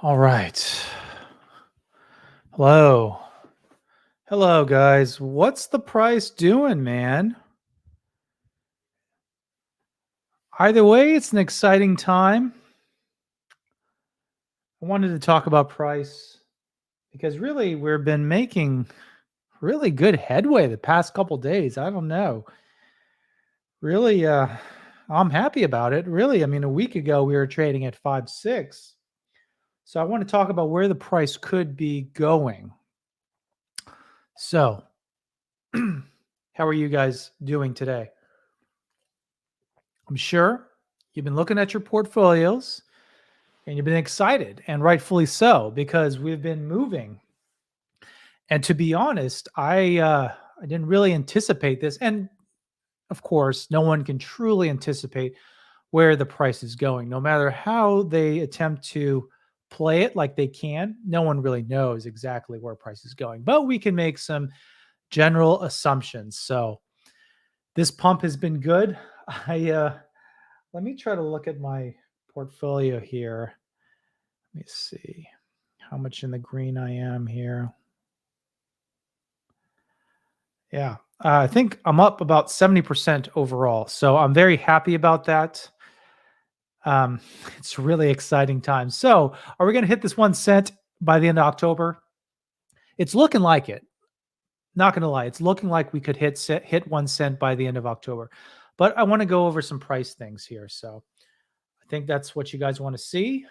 All right. Hello. Hello, guys. What's the price doing, man? Either way, it's an exciting time. I wanted to talk about price because really we've been making really good headway the past couple days. I don't know. Really, I'm happy about it. Really, I mean, a week ago we were trading at 5.6. So I want to talk about where the price could be going. So, how are you guys doing today? I'm sure you've been looking at your portfolios and you've been excited, and rightfully so, because we've been moving. And to be honest, I didn't really anticipate this. And of course, no one can truly anticipate where the price is going. No matter how they attempt to play it like they can, no one really knows exactly where price is going. But we can make some general assumptions. So this pump has been good. I Let me try to look at my portfolio here. Let me see how much in the green I am here. Yeah, I think I'm up about 70% overall. So I'm very happy about that. Um, it's a really exciting time. So are we going to hit this 1 cent by the end of October? It's looking like it. Not going to lie. It's looking like we could hit 1 cent by the end of October. But I want to go over some price things here. So I think that's what you guys want to see.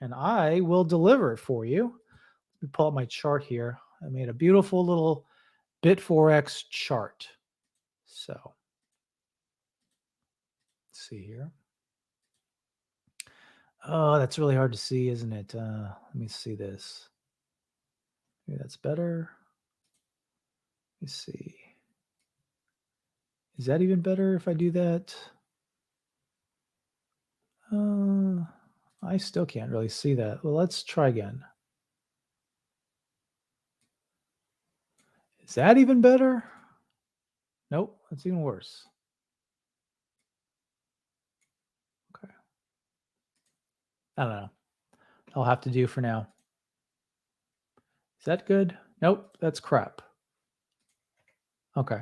And I will deliver it for you. Let me pull up my chart here. I made a beautiful little Bit4X chart. So let's see here. Oh, that's really hard to see, isn't it? Let me see this. Maybe that's better. Let me see. Is that even better if I do that? I still can't really see that. Well, let's try again. Is that even better? Nope, that's even worse. Okay. I don't know. I'll have to do for now. Is that good? Nope, that's crap. Okay.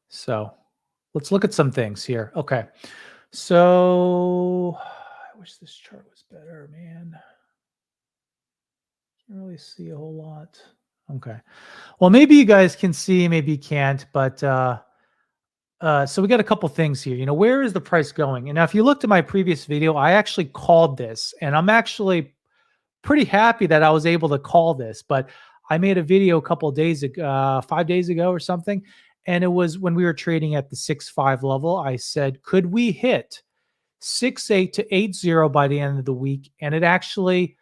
So let's look at some things here. Okay. So I wish this chart was better, man. Can't really see a whole lot. Okay. Well, maybe you guys can see, maybe you can't, but so we got a couple things here. You know, where is the price going? And now if you looked at my previous video, I actually called this, and I'm actually pretty happy that I was able to call this. But I made a video a couple of days ago, 5 days ago or something, and it was when we were trading at the 6.5 level. I said, could we hit 6.8 to 8.0 by the end of the week? And it actually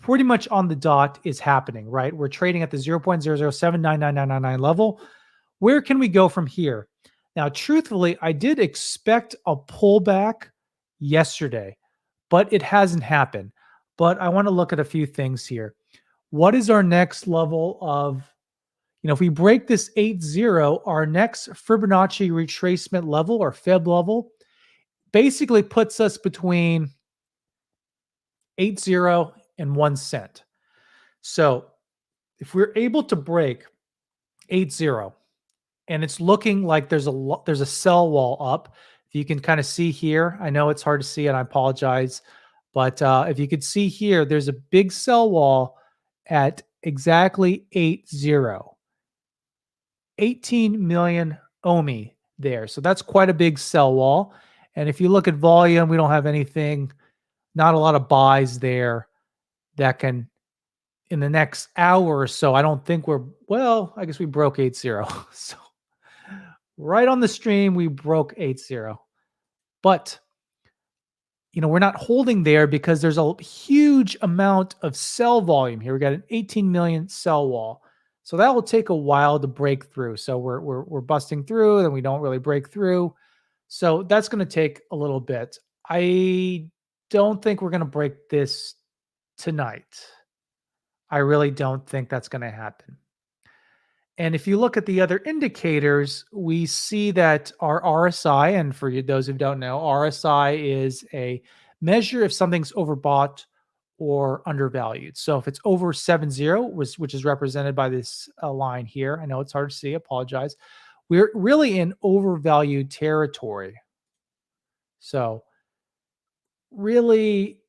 pretty much on the dot is happening, right? We're trading at the 0.0079999 level. Where can we go from here? Now, truthfully, I did expect a pullback yesterday, but it hasn't happened. But I want to look at a few things here. What is our next level of, if we break this 8.0, our next Fibonacci retracement level or Fib level basically puts us between 8.0 and 1 cent. So if we're able to break 8.0, and it's looking like there's a sell wall up. If you can kind of see here, I know it's hard to see and I apologize, but if you could see here, there's a big sell wall at exactly 8.0. 18 million Omi there. So that's quite a big sell wall. And if you look at volume, we don't have anything, not a lot of buys there that can, in the next hour or so, I don't think I guess we broke 8.0. So right on the stream, we broke 8.0. But, we're not holding there because there's a huge amount of sell volume here. We got an 18 million sell wall. So that will take a while to break through. So we're busting through, and we don't really break through. So that's going to take a little bit. I don't think we're going to break this tonight. I really don't think that's going to happen. And if you look at the other indicators, we see that our RSI, and for those who don't know, RSI is a measure if something's overbought or undervalued. So if it's over 70, which is represented by this line here, I know it's hard to see, apologize. We're really in overvalued territory. So really,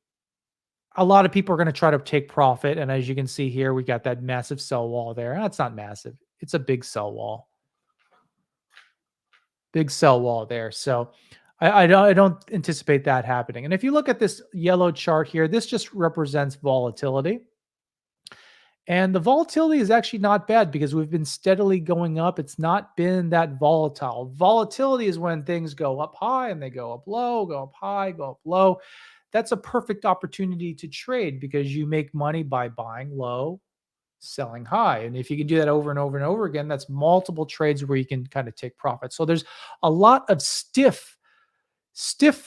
a lot of people are going to try to take profit. And as you can see here, we got that massive sell wall there. That's not massive. It's a big sell wall. Big sell wall there. So I don't anticipate that happening. And if you look at this yellow chart here, this just represents volatility. And the volatility is actually not bad because we've been steadily going up. It's not been that volatile. Volatility is when things go up high and they go up low, go up high, go up low. That's a perfect opportunity to trade because you make money by buying low, selling high. And if you can do that over and over and over again, that's multiple trades where you can kind of take profit. So there's a lot of stiff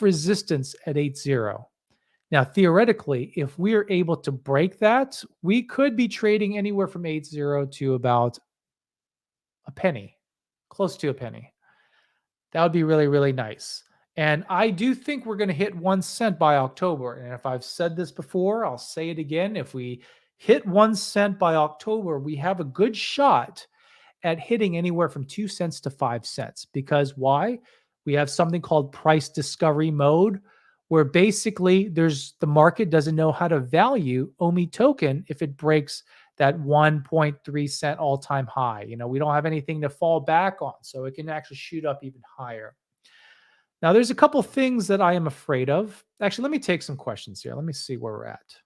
resistance at 8.0. Now, theoretically, if we're able to break that, we could be trading anywhere from 8.0 to about a penny, close to a penny. That would be really, really nice. And I do think we're going to hit 1 cent by October. And if I've said this before, I'll say it again. If we hit 1 cent by October, we have a good shot at hitting anywhere from 2 cents to 5 cents. Because why? We have something called price discovery mode, where basically the market doesn't know how to value Omi token if it breaks that 1.3 cent all-time high. We don't have anything to fall back on, so it can actually shoot up even higher. Now, there's a couple things that I am afraid of. Actually, let me take some questions here. Let me see where we're at.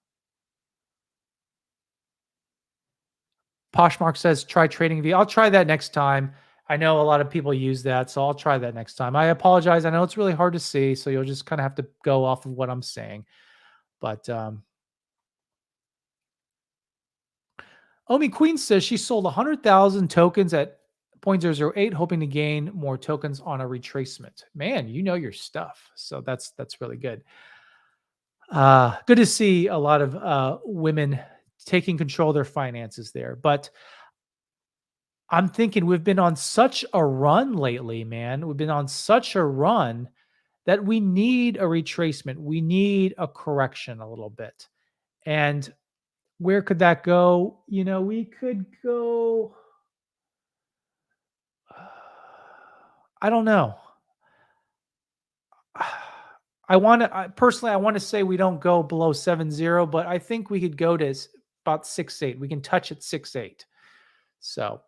Poshmark says, try trading V. I'll try that next time. I know a lot of people use that, so I'll try that next time. I apologize. I know it's really hard to see, so you'll just kind of have to go off of what I'm saying. But Omi Queen says she sold 100,000 tokens at 0.008, hoping to gain more tokens on a retracement. Man, you know your stuff. So that's really good. Good to see a lot of women taking control of their finances there. But I'm thinking we've been on such a run lately, man. We've been on such a run that we need a retracement. We need a correction a little bit. And where could that go? We could go. I don't know. I want to say we don't go below 7.0, but I think we could go to about 6.8. We can touch at 6.8. So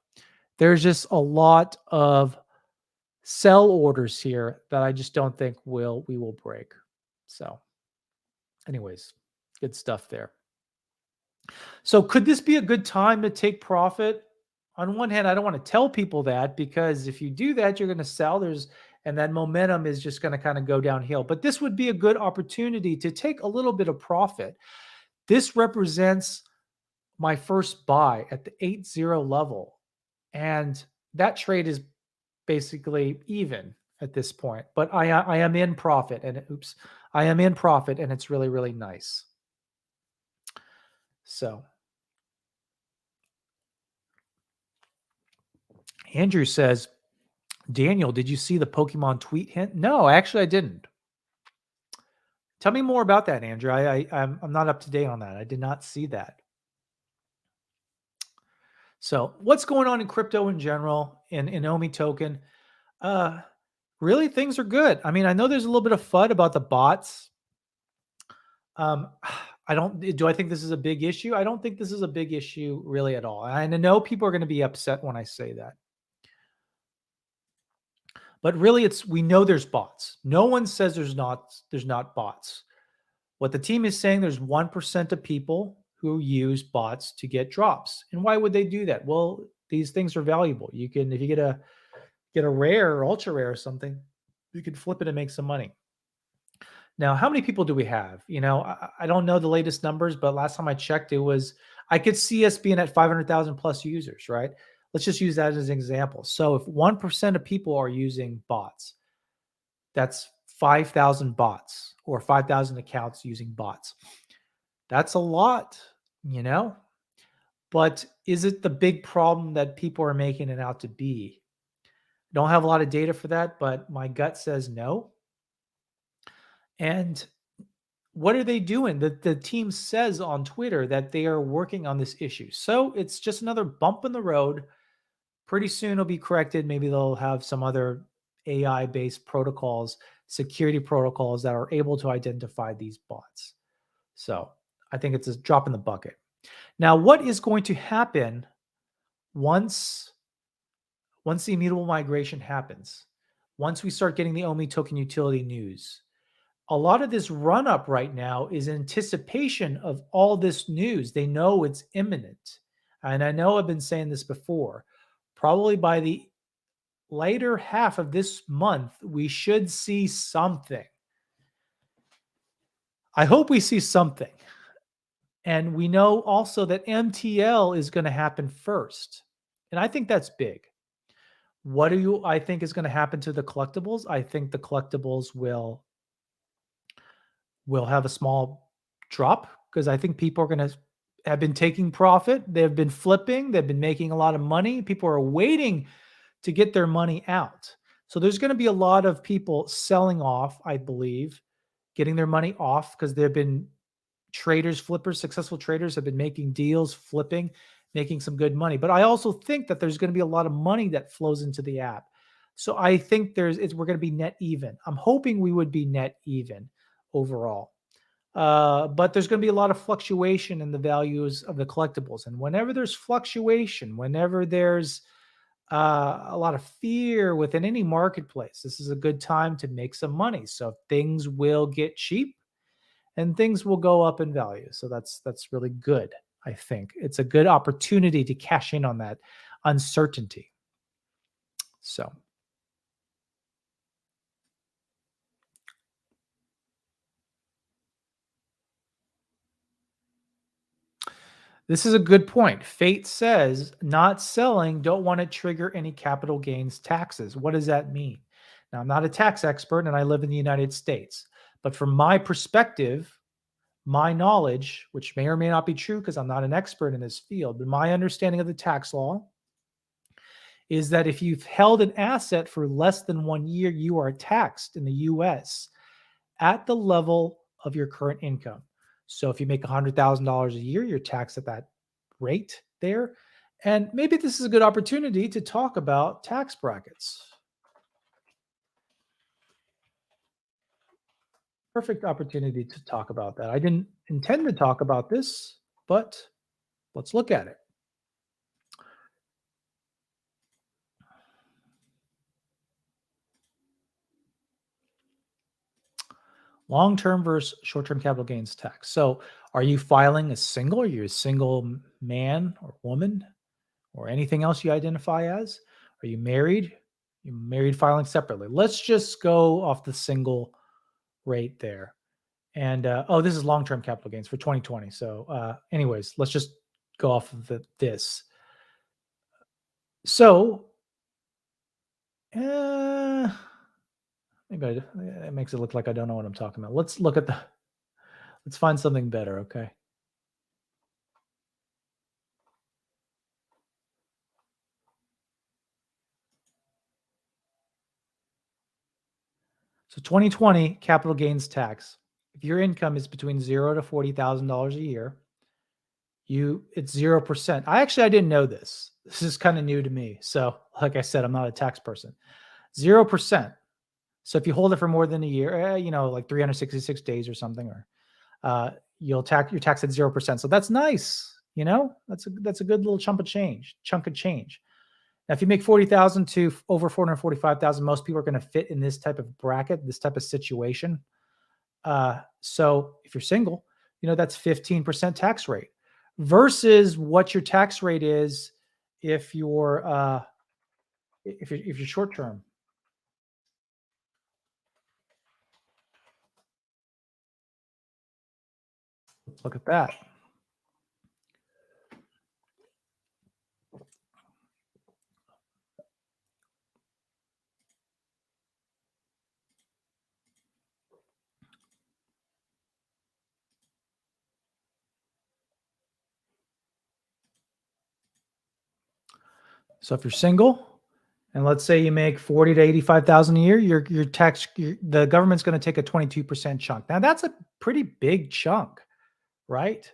there's just a lot of sell orders here that I just don't think we will break. So anyways, good stuff there. So could this be a good time to take profit? On one hand, I don't want to tell people that because if you do that, you're going to sell. And that momentum is just going to kind of go downhill. But this would be a good opportunity to take a little bit of profit. This represents my first buy at the 8.0 level. And that trade is basically even at this point. But I am in profit. And I am in profit, and it's really, really nice. So Andrew says, Daniel, did you see the Pokemon tweet hint? No, actually, I didn't. Tell me more about that, Andrew. I'm not up to date on that. I did not see that. So, what's going on in crypto in general, in Omi token? Really, things are good. I mean, I know there's a little bit of FUD about the bots. Do I think this is a big issue? I don't think this is a big issue really at all. And I know people are going to be upset when I say that. But really, we know there's bots. No one says there's not bots. What the team is saying, there's 1% of people who use bots to get drops. And why would they do that? Well, these things are valuable. If you get a rare or ultra rare or something, you can flip it and make some money. Now, how many people do we have? I don't know the latest numbers, but last time I checked, I could see us being at 500,000 plus users, right? Let's just use that as an example. So if 1% of people are using bots, that's 5,000 bots or 5,000 accounts using bots. That's a lot, But is it the big problem that people are making it out to be? Don't have a lot of data for that, but my gut says no. And what are they doing? The team says on Twitter that they are working on this issue. So it's just another bump in the road. Pretty soon it'll be corrected. Maybe they'll have some other AI based protocols, security protocols that are able to identify these bots. So I think it's a drop in the bucket. Now, what is going to happen once the immutable migration happens? Once we start getting the Omi token utility news, a lot of this run up right now is anticipation of all this news. They know it's imminent. And I know I've been saying this before. Probably by the later half of this month, we should see something. I hope we see something. And we know also that MTL is going to happen first. And I think that's big. What do I think is going to happen to the collectibles? I think the collectibles will have a small drop because I think people are going to have been taking profit. They've been flipping. They've been making a lot of money. People are waiting to get their money out. So there's going to be a lot of people selling off, I believe, getting their money off because they've been traders, flippers, successful traders have been making deals, flipping, making some good money. But I also think that there's going to be a lot of money that flows into the app. So I think we're going to be net even. I'm hoping we would be net even overall. But there's going to be a lot of fluctuation in the values of the collectibles. And whenever there's fluctuation, whenever there's a lot of fear within any marketplace, this is a good time to make some money. So things will get cheap and things will go up in value. So that's really good. I think it's a good opportunity to cash in on that uncertainty. So this is a good point. Fate says not selling, don't want to trigger any capital gains taxes. What does that mean? Now, I'm not a tax expert and I live in the United States, but from my perspective, my knowledge, which may or may not be true because I'm not an expert in this field, but my understanding of the tax law is that if you've held an asset for less than 1 year, you are taxed in the US at the level of your current income. So if you make $100,000 a year, you're taxed at that rate there. And maybe this is a good opportunity to talk about tax brackets. Perfect opportunity to talk about that. I didn't intend to talk about this, but let's look at it. Long-term versus short-term capital gains tax. So are you filing as single? Are you a single man or woman or anything else you identify as? Are you married? You married filing separately. Let's just go off the single rate there. And oh, this is long-term capital gains for 2020. So anyways, let's just go off of this. So maybe it makes it look like I don't know what I'm talking about. Let's find something better, okay? So 2020 capital gains tax. If your income is between $0 to $40,000 a year, it's 0%. I didn't know this. This is kind of new to me. So, like I said, I'm not a tax person. 0%. So if you hold it for more than a year, like 366 days or something, or you're taxed at 0%. So that's nice. That's a good little chunk of change. Now, if you make 40,000 to over 445,000, most people are going to fit in this type of bracket, this type of situation. So if you're single, that's 15% tax rate versus what your tax rate is if you're short term. Let's look at that. So if you're single, and let's say you make 40 to 85,000 a year, the government's going to take a 22% chunk. Now that's a pretty big chunk, right?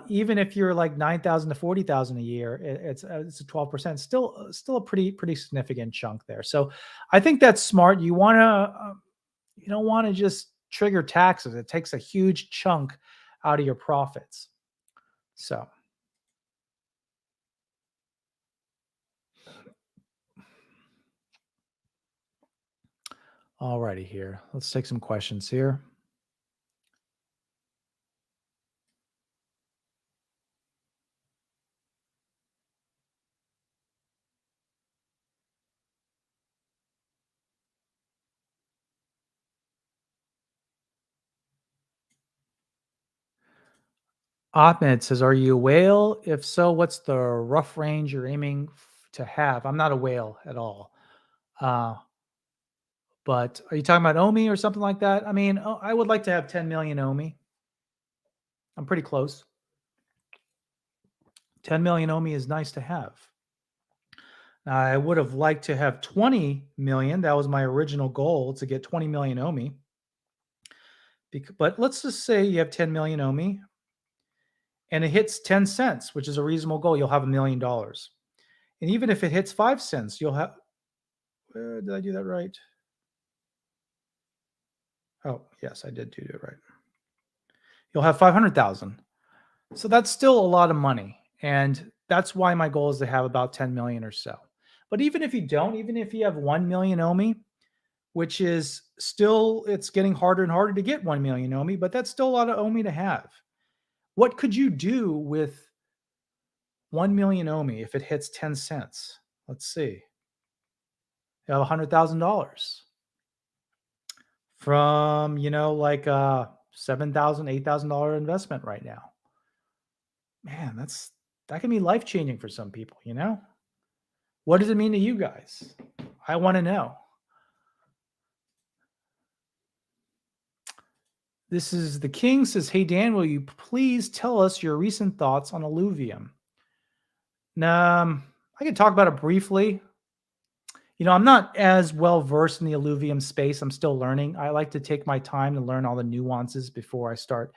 Even if you're like 9,000 to 40,000 a year, it's a 12%. Still a pretty significant chunk there. So I think that's smart. You don't want to just trigger taxes. It takes a huge chunk out of your profits. So, alrighty here. Let's take some questions here. Ahmed says, "Are you a whale? If so, what's the rough range you're aiming to have?" I'm not a whale at all. But are you talking about Omi or something like that? I mean, I would like to have 10 million Omi. I'm pretty close. 10 million Omi is nice to have. I would have liked to have 20 million. That was my original goal, to get 20 million Omi. But let's just say you have 10 million Omi and it hits 10 cents, which is a reasonable goal. You'll have $1 million. And even if it hits 5 cents, you'll have, did I do that right? Oh, yes, I did do it right. You'll have 500,000. So that's still a lot of money. And that's why my goal is to have about 10 million or so. But even if you don't, even if you have 1 million Omi, which is still, it's getting harder and harder to get 1 million Omi, but that's still a lot of Omi to have. What could you do with 1 million Omi if it hits 10 cents? Let's see. You have $100,000 from, like a $7,000, $8,000 investment right now. Man, that can be life-changing for some people, What does it mean to you guys? I want to know. This is the King says, "Hey Dan, will you please tell us your recent thoughts on Illuvium?" I can talk about it briefly. I'm not as well versed in the Illuvium space. I'm still learning. I like to take my time to learn all the nuances before I start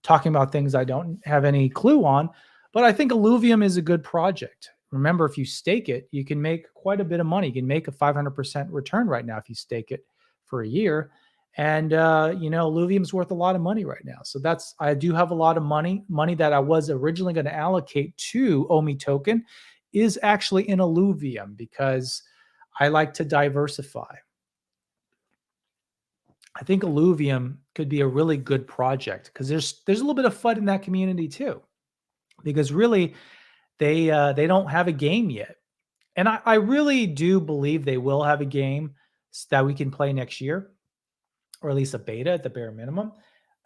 talking about things I don't have any clue on. But I think Illuvium is a good project. Remember, if you stake it, you can make quite a bit of money. You can make a 500% return right now if you stake it for a year. And Illuvium's worth a lot of money right now. So I do have a lot of money that I was originally going to allocate to Omi token is actually in Illuvium because I like to diversify. I think Illuvium could be a really good project because there's a little bit of FUD in that community too, because really they don't have a game yet, and I really do believe they will have a game that we can play next year, or at least a beta at the bare minimum.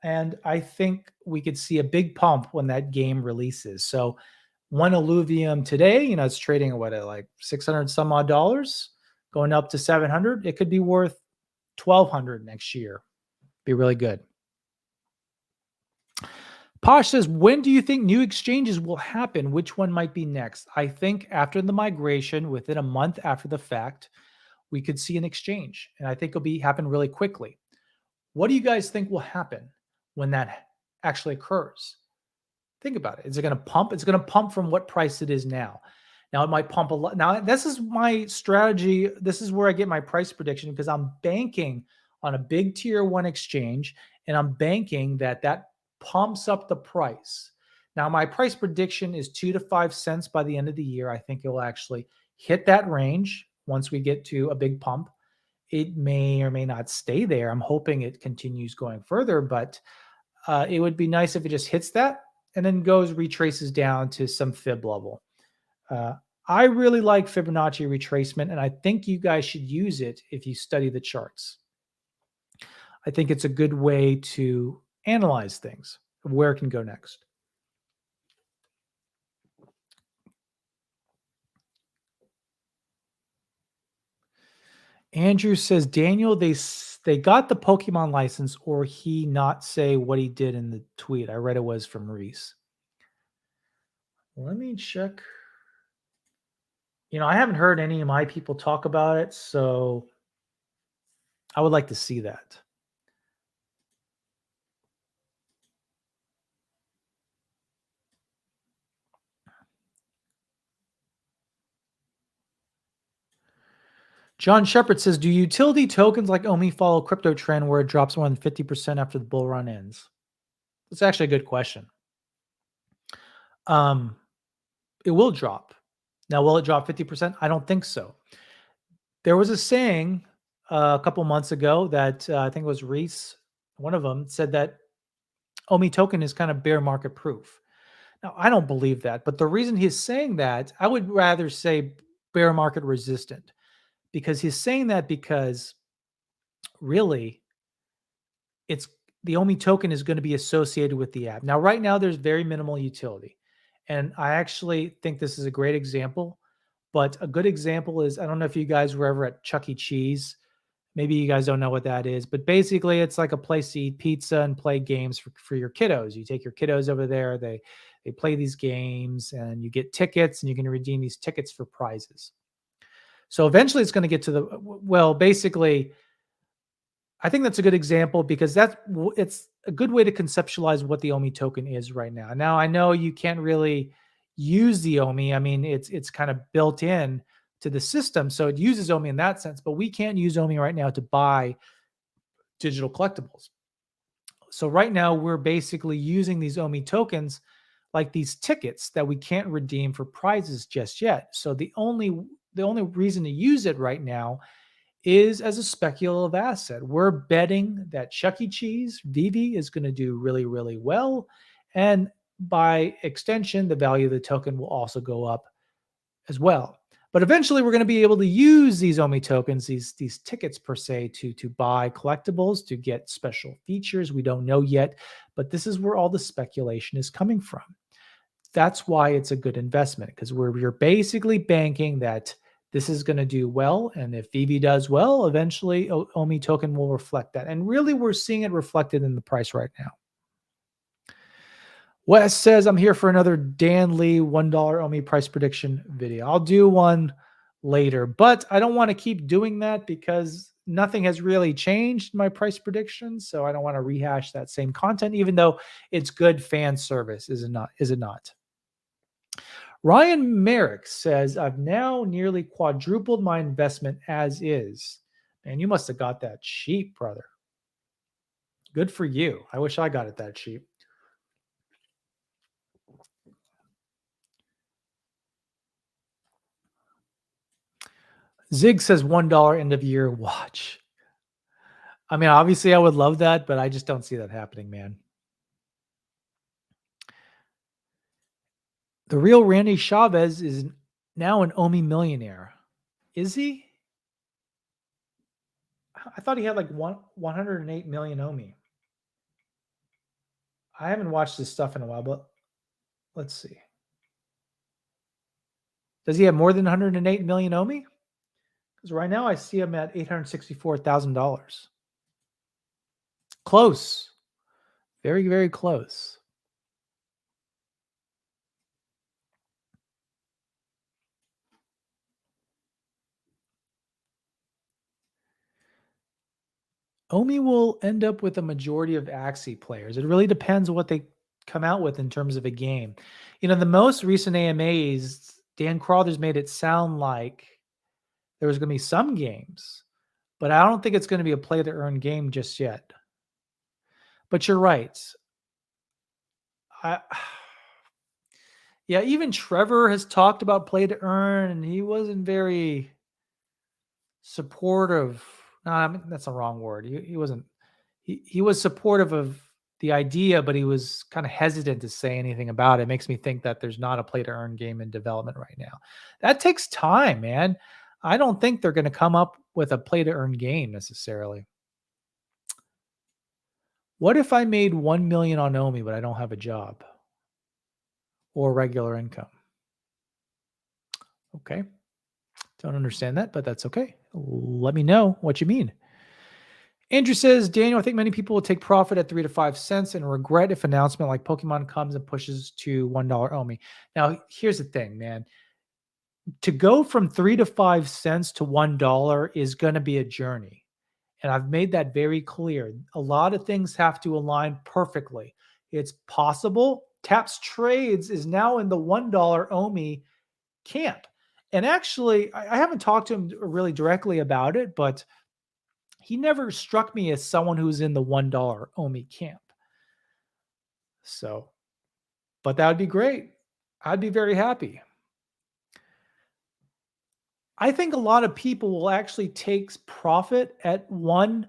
And I think we could see a big pump when that game releases. So one Illuvium today, it's trading at like 600 some odd dollars, going up to 700. It could be worth 1,200 next year. Be really good. Posh says, "When do you think new exchanges will happen? Which one might be next?" I think after the migration, within a month after the fact, we could see an exchange. And I think it'll happen really quickly. What do you guys think will happen when that actually occurs? Think about it. Is it going to pump? It's going to pump from what price it is now. Now it might pump a lot. Now this is my strategy. This is where I get my price prediction because I'm banking on a big tier one exchange, and I'm banking that pumps up the price. Now my price prediction is 2 to 5 cents by the end of the year. I think it will actually hit that range once we get to a big pump. It may or may not stay there. I'm hoping it continues going further, but it would be nice if it just hits that and then retraces down to some fib level. I really like Fibonacci retracement, and I think you guys should use it if you study the charts. I think it's a good way to analyze things, where it can go next. Andrew says, "Daniel, they got the Pokemon license, or he not say what he did in the tweet." I read it was from Reese. Let me check. I haven't heard any of my people talk about it, so I would like to see that. John Shepard says, do utility tokens like Omi follow crypto trend where it drops more than 50% after the bull run ends? That's actually a good question. It will drop. Now, will it drop 50%? I don't think so. There was a saying a couple months ago that I think it was Reese, one of them, said that Omi token is kind of bear market proof. Now, I don't believe that, but the reason he's saying that, I would rather say bear market resistant, because he's saying that because really it's the Omi token is going to be associated with the app. Now, right now, there's very minimal utility. And I actually think this is a great example. But a good example is I don't know if you guys were ever at Chuck E. Cheese. Maybe you guys don't know what that is, but basically it's like a place to eat pizza and play games for your kiddos. You take your kiddos over there, they play these games and you get tickets and you can redeem these tickets for prizes. So eventually it's going to get to the, well, basically, I think that's a good example because it's a good way to conceptualize what the Omi token is right now. Now I know you can't really use the Omi. I mean, it's kind of built in to the system, so it uses Omi in that sense. But we can't use Omi right now to buy digital collectibles. So right now we're basically using these Omi tokens like these tickets that we can't redeem for prizes just yet. So the only reason to use it right now is as a speculative asset. We're betting that Chuck E. Cheese, veve, is going to do really, really well. And by extension, the value of the token will also go up as well. But eventually, we're going to be able to use these Omi tokens, these tickets per se, to buy collectibles, to get special features. We don't know yet, but this is where all the speculation is coming from. That's why it's a good investment, because you're basically banking that this is going to do well. And if veve does well, eventually Omi token will reflect that. And really, we're seeing it reflected in the price right now. Wes says, I'm here for another Dan Lee $1 Omi price prediction video. I'll do one later, but I don't want to keep doing that because nothing has really changed in my price predictions. So I don't want to rehash that same content, even though it's good fan service, is it not? Is it not? Ryan Merrick says, I've now nearly quadrupled my investment as is. Man, you must have got that cheap, brother. Good for you. I wish I got it that cheap. Zig says $1 end of year watch. I mean, obviously I would love that, but I just don't see that happening, man. The real Randy Chavez is now an Omi millionaire. Is he? I thought he had like 108 million Omi. I haven't watched this stuff in a while, but let's see. Does he have more than 108 million Omi? Because right now I see him at $864,000. Close. Very, very close. Omi will end up with a majority of Axie players. It really depends on what they come out with in terms of a game. The most recent AMAs, Dan Crothers made it sound like there was going to be some games, but I don't think it's going to be a play to earn game just yet. But you're right. Yeah, even Trevor has talked about play to earn, and he wasn't very supportive. No, I mean, that's the wrong word. He wasn't. He was supportive of the idea, but he was kind of hesitant to say anything about it. It makes me think that there's not a play to earn game in development right now. That takes time, man. I don't think they're going to come up with a play to earn game necessarily. What if I made 1 million on Omi, but I don't have a job or regular income? Okay. Don't understand that, but that's okay. Let me know what you mean. Andrew says, Daniel, I think many people will take profit at 3 to 5 cents and regret if announcement like Pokemon comes and pushes to $1 Omi. Now, here's the thing, man. to go from 3 to 5 cents to $1 is going to be a journey. And I've made that very clear. A lot of things have to align perfectly. It's possible. Taps Trades is now in the $1 Omi camp. And actually, I haven't talked to him really directly about it, but he never struck me as someone who's in the $1 Omi camp. So, but that would be great. I'd be very happy. I think a lot of people will actually take profit at 1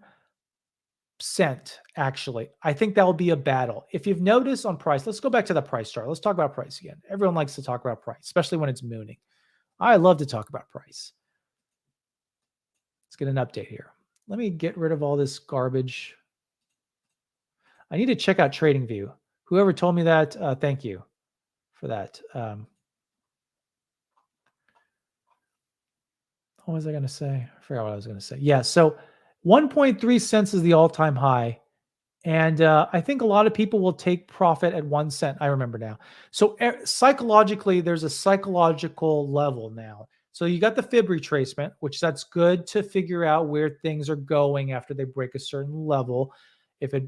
cent, actually. I think that will be a battle. If you've noticed on price, let's go back to the price chart. Let's talk about price again. Everyone likes to talk about price, especially when it's mooning. I love to talk about price. Let's get an update here. Let me get rid of all this garbage. I need to check out TradingView. Whoever told me that, thank you for that. What was I going to say? I forgot what I was going to say. Yeah, so 1.3 cents is the all-time high. And I think a lot of people will take profit at 1 cent. I remember now. So psychologically, there's a psychological level now. So you got the fib retracement, which that's good to figure out where things are going after they break a certain level. If it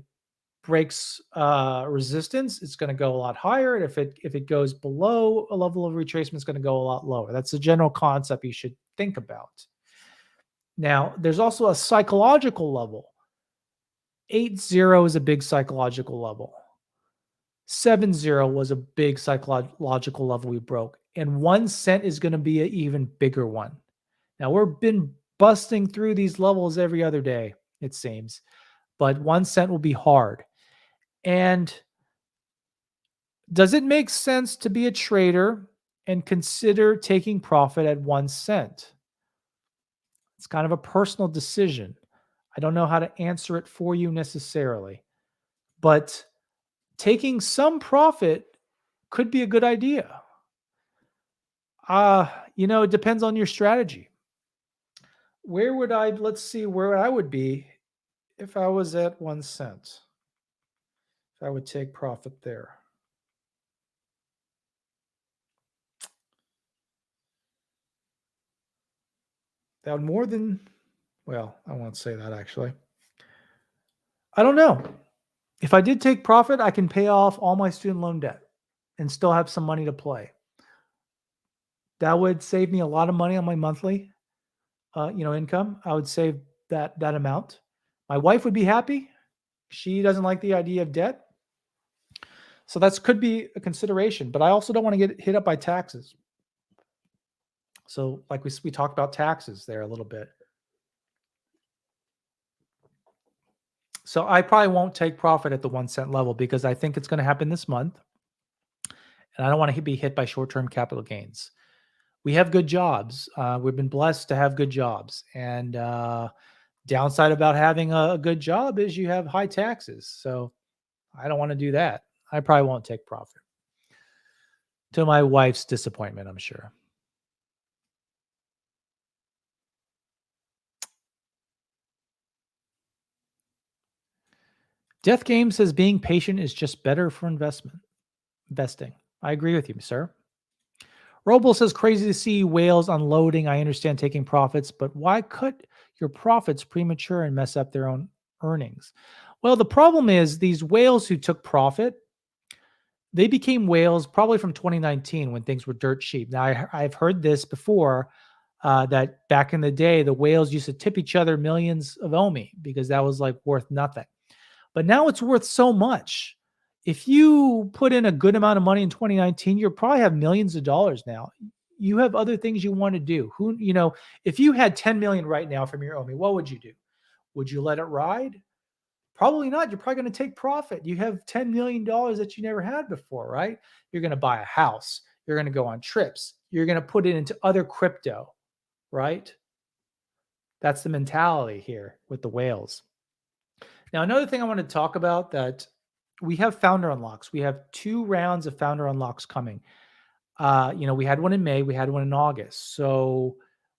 breaks resistance, it's going to go a lot higher. And if it goes below a level of retracement, it's going to go a lot lower. That's the general concept you should think about. Now, there's also a psychological level. 8-0 is a big psychological level. 7-0 was a big psychological level we broke. And 1 cent is going to be an even bigger one. Now, we've been busting through these levels every other day, it seems. But 1 cent will be hard. And does it make sense to be a trader and consider taking profit at 1 cent? It's kind of a personal decision. I don't know how to answer it for you necessarily, but taking some profit could be a good idea. It depends on your strategy. Let's see where I would be if I was at 1 cent. If I would take profit there. That would more than, well, I won't say that actually. I don't know. If I did take profit, I can pay off all my student loan debt and still have some money to play. That would save me a lot of money on my monthly, income. I would save that amount. My wife would be happy. She doesn't like the idea of debt. So that could be a consideration, but I also don't want to get hit up by taxes. So like we talked about taxes there a little bit. So I probably won't take profit at the 1 cent level because I think it's going to happen this month. And I don't want to be hit by short-term capital gains. We have good jobs. We've been blessed to have good jobs. And downside about having a good job is you have high taxes. So I don't want to do that. I probably won't take profit. To my wife's disappointment, I'm sure. Death Game says being patient is just better for investing. I agree with you, sir. Roble says crazy to see whales unloading. I understand taking profits, but why cut your profits premature and mess up their own earnings? Well, the problem is these whales who took profit, they became whales probably from 2019 when things were dirt cheap. Now, I've heard this before, that back in the day, the whales used to tip each other millions of Omi because that was like worth nothing. But now it's worth so much. If you put in a good amount of money in 2019, you'll probably have millions of dollars now. You have other things you want to do. If you had 10 million right now from your Omi, what would you do? Would you let it ride? Probably not. You're probably going to take profit. You have $10 million that you never had before, right? You're going to buy a house. You're going to go on trips. You're going to put it into other crypto, right? That's the mentality here with the whales. Now, another thing I want to talk about that we have founder unlocks. We have 2 rounds of founder unlocks coming. We had one in May, we had one in August. So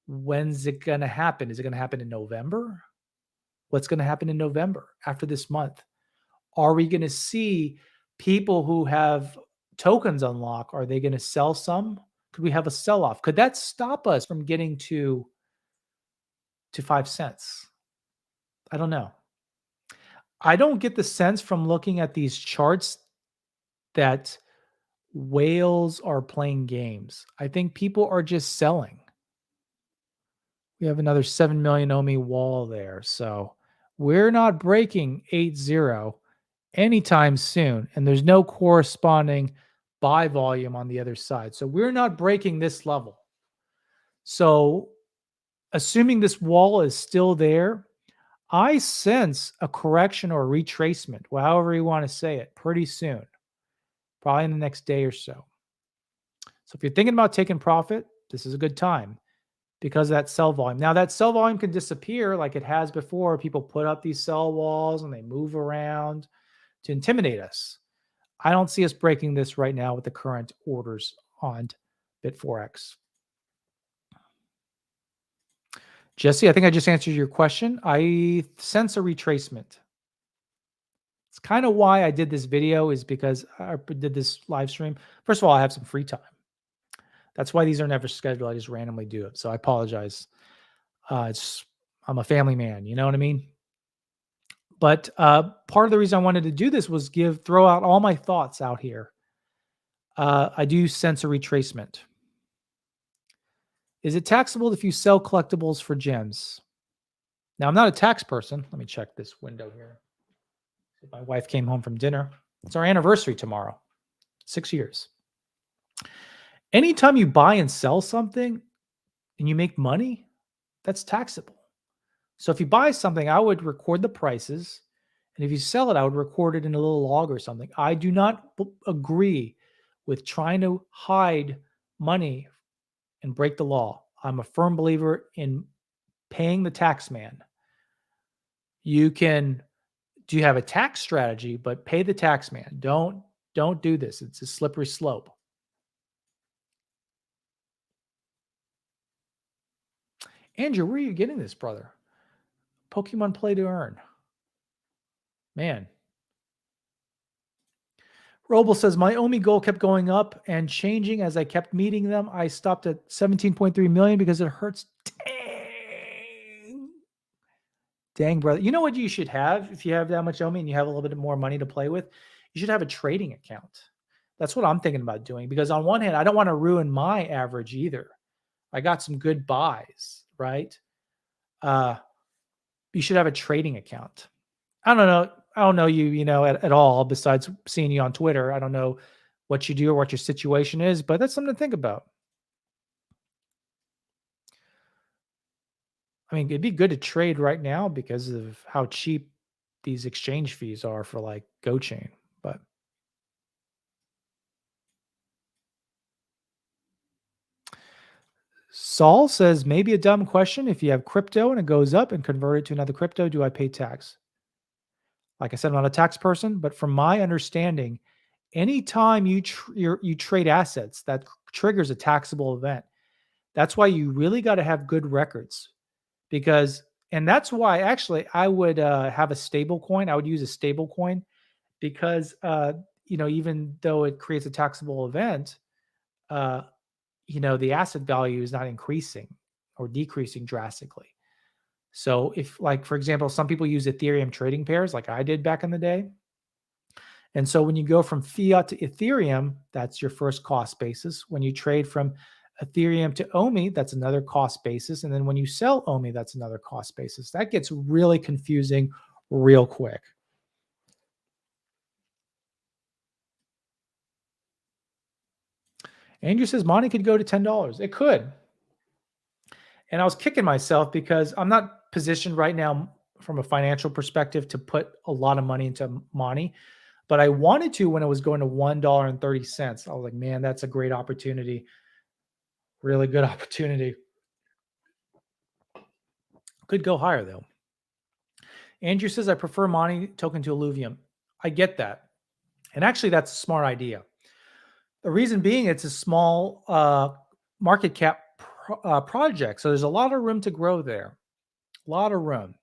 when's it going to happen? Is it going to happen in November? What's going to happen in November after this month? Are we going to see people who have tokens unlock? Are they going to sell some Could we have a sell-off? Could that stop us from getting to 5 cents? I don't know. I don't get the sense from looking at these charts that whales are playing games. I think people are just selling. We have another 7 million Omi wall there. So we're not breaking 8-0 anytime soon. And there's no corresponding buy volume on the other side. So we're not breaking this level. So assuming this wall is still there, I sense a correction or retracement, however you want to say it, pretty soon, probably in the next day or so. So if you're thinking about taking profit, this is a good time because of that sell volume. Now, that sell volume can disappear like it has before. People put up these sell walls and they move around to intimidate us. I don't see us breaking this right now with the current orders on Bit4X. Jesse, I think I just answered your question. I sense a retracement. It's kind of why I did this video, is because I did this live stream. First of all, I have some free time. That's why these are never scheduled. I just randomly do it. So I apologize. I'm a family man. You know what I mean? But part of the reason I wanted to do this was throw out all my thoughts out here. I do sense a retracement. Is it taxable if you sell collectibles for gems? Now, I'm not a tax person. Let me check this window here. My wife came home from dinner. It's our anniversary tomorrow. 6 years. Anytime you buy and sell something and you make money, that's taxable. So if you buy something, I would record the prices. And if you sell it, I would record it in a little log or something. I do not agree with trying to hide money and break the law. I'm a firm believer in paying the tax man. You have a tax strategy, but pay the tax man. Don't do this. It's a slippery slope. Andrew, where are you getting this, brother? Pokemon Play to Earn. Man. Roble says, my Omi goal kept going up and changing as I kept meeting them. I stopped at 17.3 million because it hurts. Dang, brother. You know what you should have if you have that much Omi and you have a little bit more money to play with? You should have a trading account. That's what I'm thinking about doing, because on one hand, I don't want to ruin my average either. I got some good buys, right? You should have a trading account. I don't know you, at all, besides seeing you on Twitter. I don't know what you do or what your situation is, but that's something to think about. I mean, it'd be good to trade right now because of how cheap these exchange fees are for like GoChain, but Saul says, maybe a dumb question. If you have crypto and it goes up and convert it to another crypto, do I pay tax? Like I said, I'm not a tax person, but from my understanding, anytime you trade assets, that triggers a taxable event. That's why you really got to have good records, and that's why actually I would have a stable coin. I would use a stable coin because, even though it creates a taxable event, the asset value is not increasing or decreasing drastically. So if, like, for example, some people use Ethereum trading pairs like I did back in the day. And so when you go from fiat to Ethereum, that's your first cost basis. When you trade from Ethereum to Omi, that's another cost basis. And then when you sell Omi, that's another cost basis. That gets really confusing real quick. Andrew says money could go to $10. It could. And I was kicking myself because I'm not positioned right now from a financial perspective to put a lot of money into Money, but I wanted to when it was going to $1.30. I was like, man, that's a great opportunity. Really good opportunity. Could go higher though. Andrew says, I prefer Money token to Illuvium. I get that. And actually, that's a smart idea. The reason being, it's a small market cap project. So there's a lot of room to grow there. A lot of room.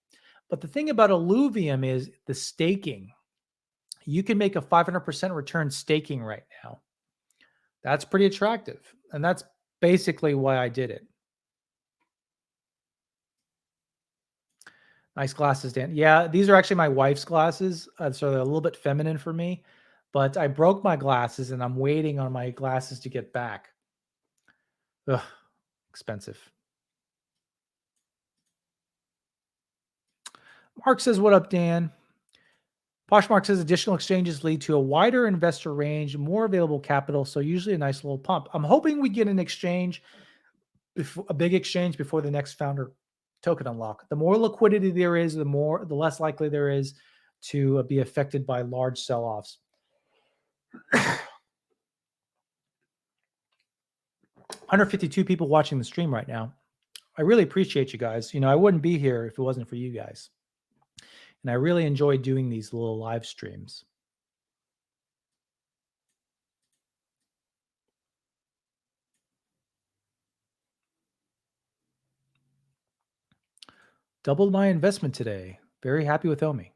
But the thing about Illuvium is the staking. You can make a 500% return staking right now. That's pretty attractive. And that's basically why I did it. Nice glasses, Dan. Yeah, these are actually my wife's glasses, so they're a little bit feminine for me. But I broke my glasses, and I'm waiting on my glasses to get back. Ugh, expensive. Mark says, "What up, Dan?" Poshmark says additional exchanges lead to a wider investor range, more available capital, so usually a nice little pump. I'm hoping we get an exchange, a big exchange before the next founder token unlock. The more liquidity there is, the less likely there is to be affected by large sell-offs. 152 people watching the stream right now. I really appreciate you guys. I wouldn't be here if it wasn't for you guys. And I really enjoy doing these little live streams. Doubled my investment today. Very happy with Omi.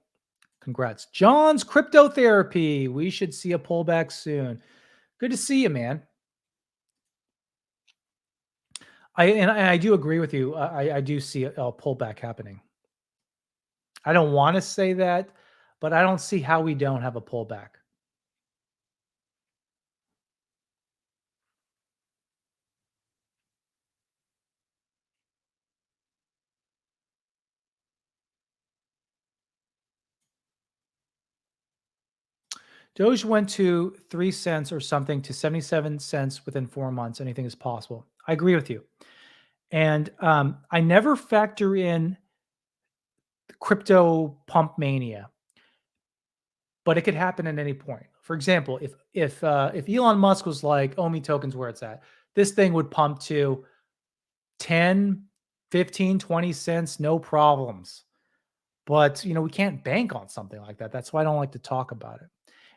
Congrats. John's Crypto Therapy. We should see a pullback soon. Good to see you, man. I do agree with you. I do see a pullback happening. I don't want to say that, but I don't see how we don't have a pullback. Doge went to 3 cents or something to 77 cents within 4 months. Anything is possible. I agree with you. And I never factor in crypto pump mania, but it could happen at any point. For example, if Elon Musk was like, Omi tokens where it's at, this thing would pump to 10, 15, 20 cents, no problems. But, we can't bank on something like that. That's why I don't like to talk about it.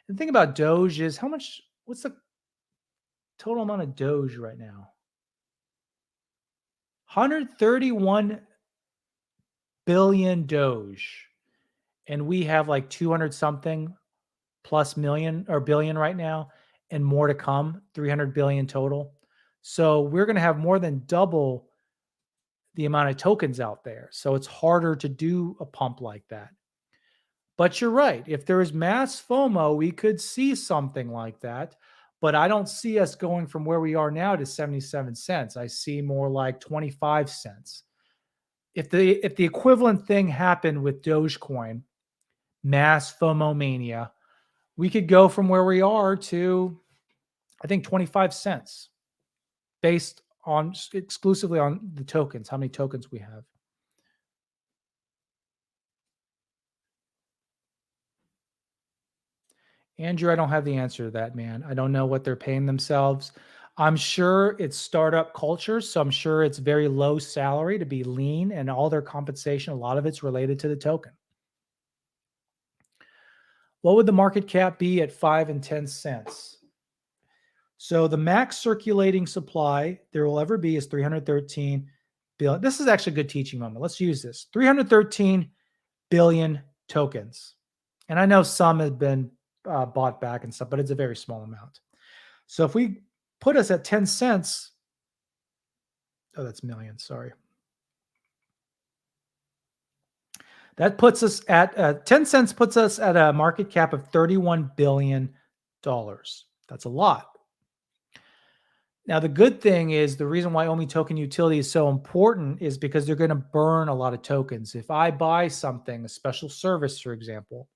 The thing about Doge is what's the total amount of Doge right now? 131 billion Doge. And we have like 200 something plus million or billion right now and more to come, 300 billion total. So we're going to have more than double the amount of tokens out there. So it's harder to do a pump like that. But you're right. If there is mass FOMO, we could see something like that. But I don't see us going from where we are now to 77 cents. I see more like 25 cents. If the equivalent thing happened with Dogecoin, mass FOMO mania, we could go from where we are to, I think, 25 cents based on exclusively on the tokens, how many tokens we have. Andrew, I don't have the answer to that, man. I don't know what they're paying themselves. I'm sure it's startup culture, so I'm sure it's very low salary to be lean, and all their compensation, a lot of it's related to the token. What would the market cap be at 5 and 10 cents? So the max circulating supply there will ever be is 313 billion. This is actually a good teaching moment. Let's use this. 313 billion tokens. And I know some have been bought back and stuff, but it's a very small amount. So if we put us at 10 cents, oh, that's millions, sorry. That puts us at 10 cents puts us at a market cap of $31 billion. That's a lot. Now, the good thing is the reason why Omi token utility is so important is because they're going to burn a lot of tokens. If I buy something, a special service, for example,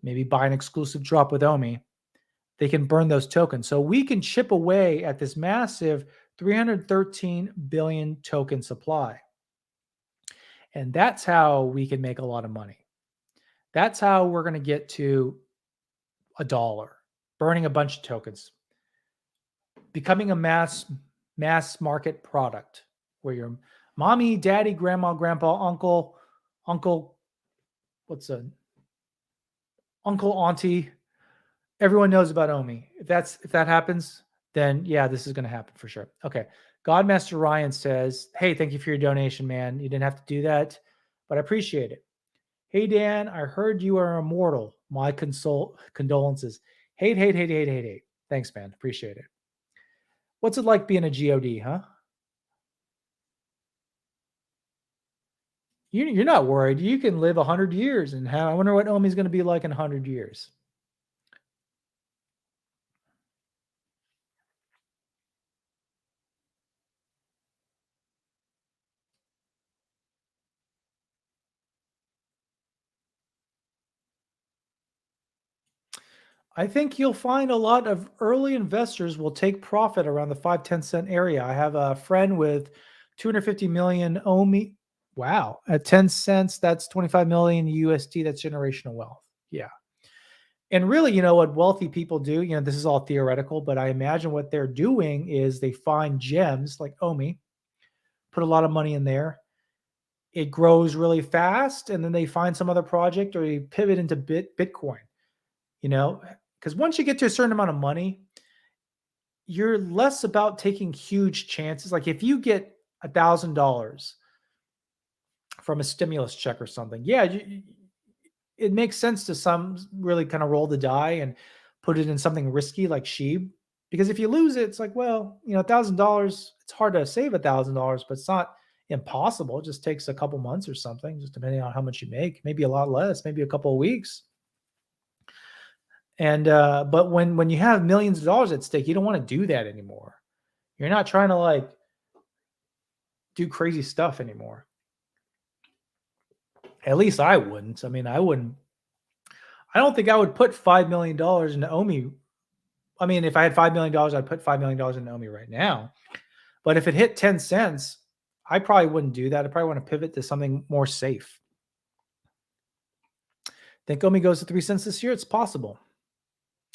maybe buy an exclusive drop with Omi, they can burn those tokens. So we can chip away at this massive 313 billion token supply. And that's how we can make a lot of money. That's how we're going to get to $1, burning a bunch of tokens, becoming a mass market product where your mommy, daddy, grandma, grandpa, uncle, auntie, everyone knows about Omi. If that happens, then yeah, this is going to happen for sure. Okay. Godmaster Ryan says, hey, thank you for your donation, man. You didn't have to do that, but I appreciate it. Hey, Dan, I heard you are immortal. My condolences. Hate. Thanks, man. Appreciate it. What's it like being a God, huh? You're not worried. You can live 100 years and have, I wonder what Omi's going to be like in 100 years. I think you'll find a lot of early investors will take profit around the 5-10 cent area. I have a friend with 250 million Omi. Wow. At 10 cents, that's 25 million USD. That's generational wealth. Yeah. And really, what wealthy people do, this is all theoretical, but I imagine what they're doing is they find gems like Omi, put a lot of money in there. It grows really fast, and then they find some other project or they pivot into Bitcoin, you know, because once you get to a certain amount of money, you're less about taking huge chances. Like if you get $1,000 from a stimulus check or something, yeah, it makes sense to some really kind of roll the die and put it in something risky like Sheeb. Because if you lose it, it's like, well, $1,000, it's hard to save $1,000, but it's not impossible. It just takes a couple months or something, just depending on how much you make, maybe a lot less, maybe a couple of weeks. And but when you have millions of dollars at stake, you don't want to do that anymore. You're not trying to like do crazy stuff anymore. At least I wouldn't. I mean, I wouldn't. I don't think I would put $5 million into Omi. I mean, if I had $5 million, I'd put $5 million into Omi right now. But if it hit 10 cents, I probably wouldn't do that. I probably want to pivot to something more safe. Think Omi goes to 3 cents this year? It's possible.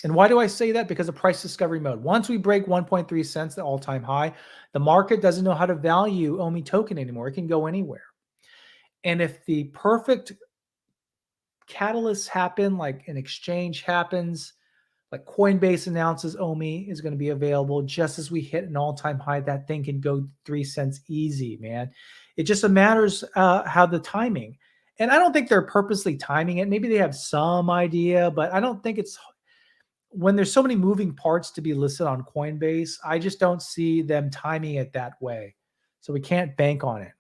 And why do I say that? Because of price discovery mode. Once we break 1.3 cents, the all-time high, the market doesn't know how to value Omi token anymore. It can go anywhere. And if the perfect catalysts happen, like an exchange happens, like Coinbase announces Omi is going to be available just as we hit an all-time high, that thing can go 3 cents easy, man. It just matters how the timing. And I don't think they're purposely timing it. Maybe they have some idea, but I don't think it's when there's so many moving parts to be listed on Coinbase, I just don't see them timing it that way. So we can't bank on it.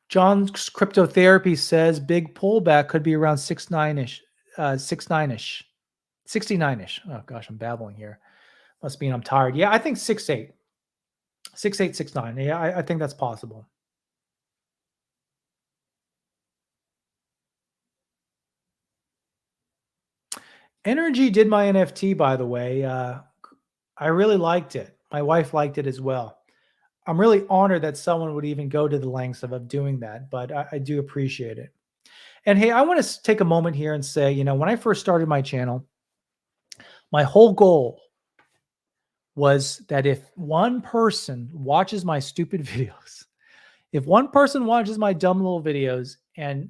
John's Cryptotherapy says big pullback could be around 6.9-ish, 6.9-ish, 69-ish. Oh gosh, I'm babbling here. Must mean I'm tired. Yeah, I think 6.8, 6.8, 6.9. Yeah, I think that's possible. Energy did my NFT, by the way. I really liked it. My wife liked it as well. I'm really honored that someone would even go to the lengths of doing that, but I do appreciate it. And hey, I want to take a moment here and say, when I first started my channel, my whole goal was that if one person watches my stupid videos, if one person watches my dumb little videos and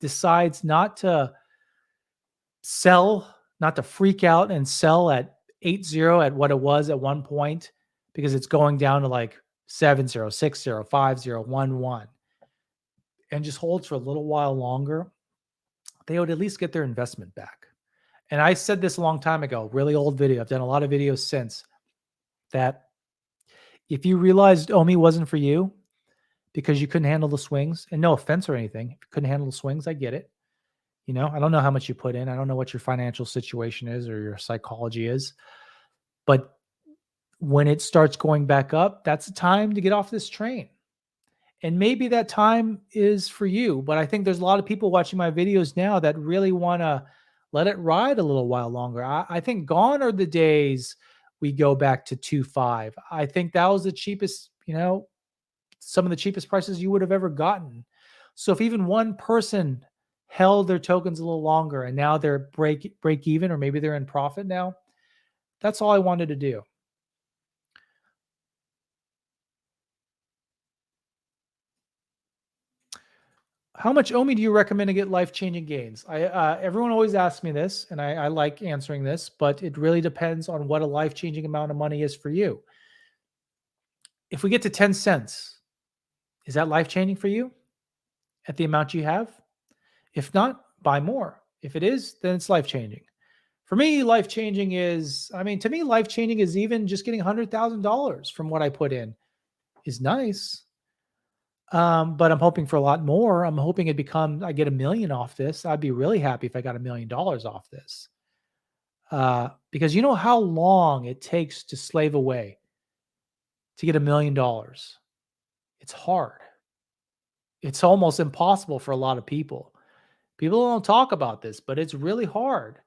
decides not to sell, not to freak out and sell at 8.0 at what it was at one point, because it's going down to like 7.0, 6.0, 5.0, 1.1, and just holds for a little while longer, they would at least get their investment back. And I said this a long time ago, really old video. I've done a lot of videos since, that if you realized Omi wasn't for you because you couldn't handle the swings, and no offense or anything, if you couldn't handle the swings, I get it. I don't know how much you put in. I don't know what your financial situation is or your psychology is. But when it starts going back up, that's the time to get off this train. And maybe that time is for you. But I think there's a lot of people watching my videos now that really want to let it ride a little while longer. I think gone are the days we go back to 2.5. I think that was the cheapest, some of the cheapest prices you would have ever gotten. So if even one person held their tokens a little longer and now they're break even, or maybe they're in profit now, that's all I wanted to do. How much Omi do you recommend to get life-changing gains? Everyone always asks me this, and I like answering this, but it really depends on what a life-changing amount of money is for you. If we get to 10 cents, is that life-changing for you at the amount you have? If not, buy more. If it is, then it's life-changing. For me, life changing is, I mean, to me, life changing is even just getting $100,000 from what I put in is nice. But I'm hoping for a lot more. I'm hoping I get 1 million off this. I'd be really happy if I got $1 million off this. Because you know how long it takes to slave away to get $1 million. It's hard. It's almost impossible for a lot of people. People don't talk about this, but it's really hard.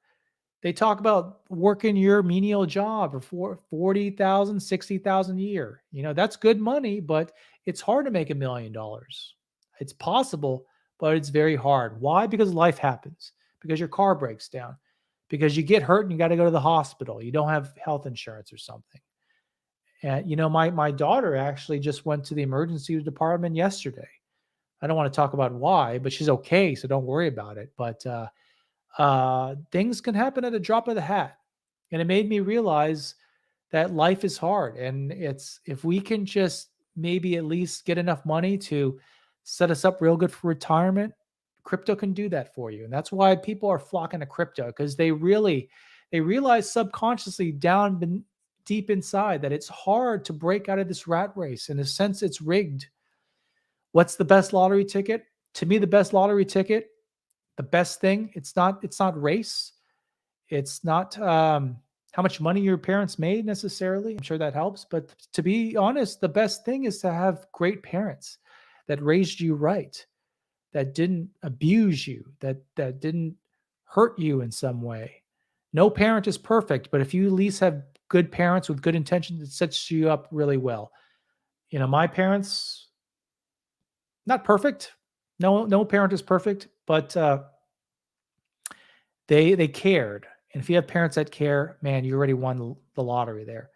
They talk about working your menial job for 40,000, 60,000 a year. That's good money, but it's hard to make $1 million. It's possible, but it's very hard. Why? Because life happens, because your car breaks down, because you get hurt and you got to go to the hospital. You don't have health insurance or something. And my daughter actually just went to the emergency department yesterday. I don't want to talk about why, but she's okay, so don't worry about it. But things can happen at a drop of the hat. And it made me realize that life is hard. And if we can just maybe at least get enough money to set us up real good for retirement, crypto can do that for you. And that's why people are flocking to crypto, because they realize subconsciously deep inside that it's hard to break out of this rat race. In a sense, it's rigged. What's the best lottery ticket? To me, the best lottery ticket, the best thing, it's not race. It's not how much money your parents made necessarily. I'm sure that helps. But to be honest, the best thing is to have great parents that raised you right, that didn't abuse you, that didn't hurt you in some way. No parent is perfect, but if you at least have good parents with good intentions, it sets you up really well. My parents, not perfect. No parent is perfect, but they cared. And if you have parents that care, man, you already won the lottery there.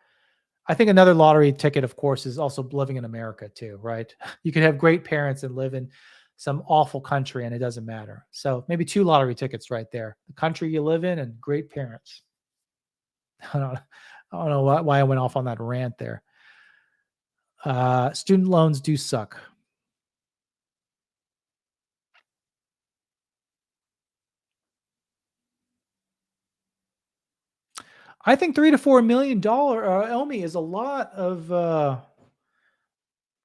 I think another lottery ticket, of course, is also living in America too, right? You can have great parents and live in some awful country and it doesn't matter. So maybe 2 lottery tickets right there. The country you live in and great parents. I don't know why I went off on that rant there. Student loans do suck. I think $3 to $4 million Omi is a lot of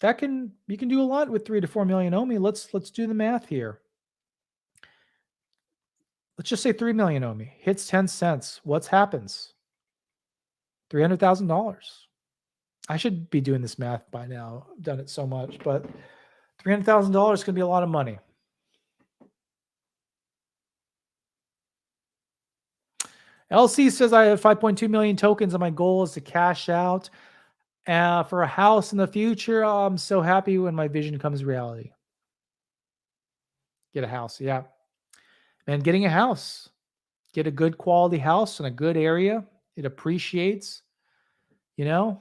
you can do a lot with 3 to 4 million Omi. Let's do the math here. Let's just say 3 million Omi hits 10 cents. What happens? $300,000. I should be doing this math by now. I've done it so much, but $300,000 can be a lot of money. LC says I have 5.2 million tokens and my goal is to cash out for a house in the future. I'm so happy when my vision comes reality. Get a house. Yeah. And getting a house, get a good quality house in a good area. It appreciates, 10,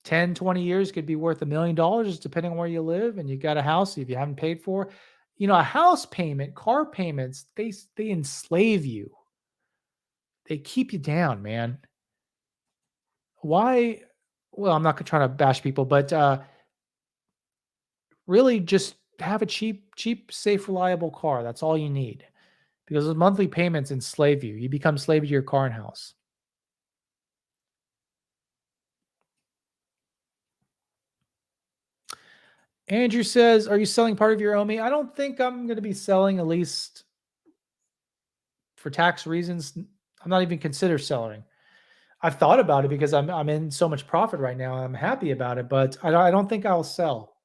20 years could be worth $1 million depending on where you live. And you got a house if you haven't paid for, a house payment, car payments, they enslave you. They keep you down, man. Why? Well, I'm not going to try to bash people, but really just have a cheap, safe, reliable car. That's all you need, because those monthly payments enslave you. You become slave to your car and house. Andrew says, are you selling part of your Omi? I don't think I'm going to be selling, at least for tax reasons. I'm not even consider selling. I've thought about it because I'm in so much profit right now. I'm happy about it, but I don't think I'll sell.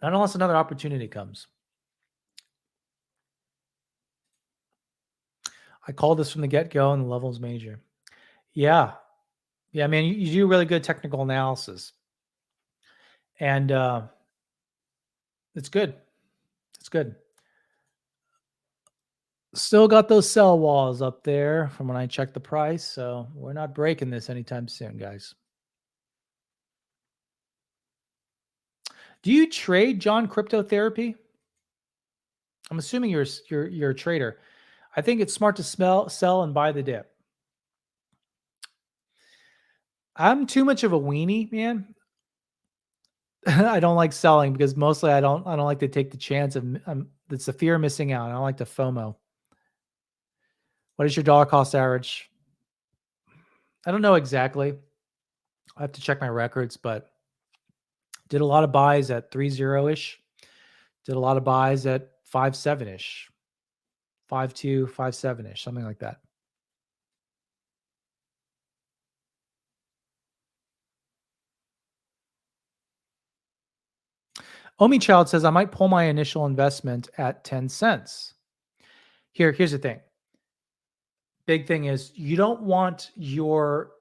Not unless another opportunity comes. I called this from the get-go and the level's major. Yeah. Yeah, man, you do really good technical analysis. And it's good. It's good. Still got those sell walls up there from when I checked the price. So we're not breaking this anytime soon, guys. Do you trade, John, cryptotherapy? I'm assuming you're a trader. I think it's smart to sell and buy the dip. I'm too much of a weenie, man. I don't like selling because mostly I don't like to take the chance of it's the fear of missing out. I don't like the FOMO. What is your dollar cost average? I don't know exactly. I have to check my records, but did a lot of buys at 3.0 ish. Did a lot of buys at 5.7 ish, 5.2, 5.7 ish, something like that. Omi Child says, I might pull my initial investment at 10 cents. Here's the thing. Big thing is you don't want your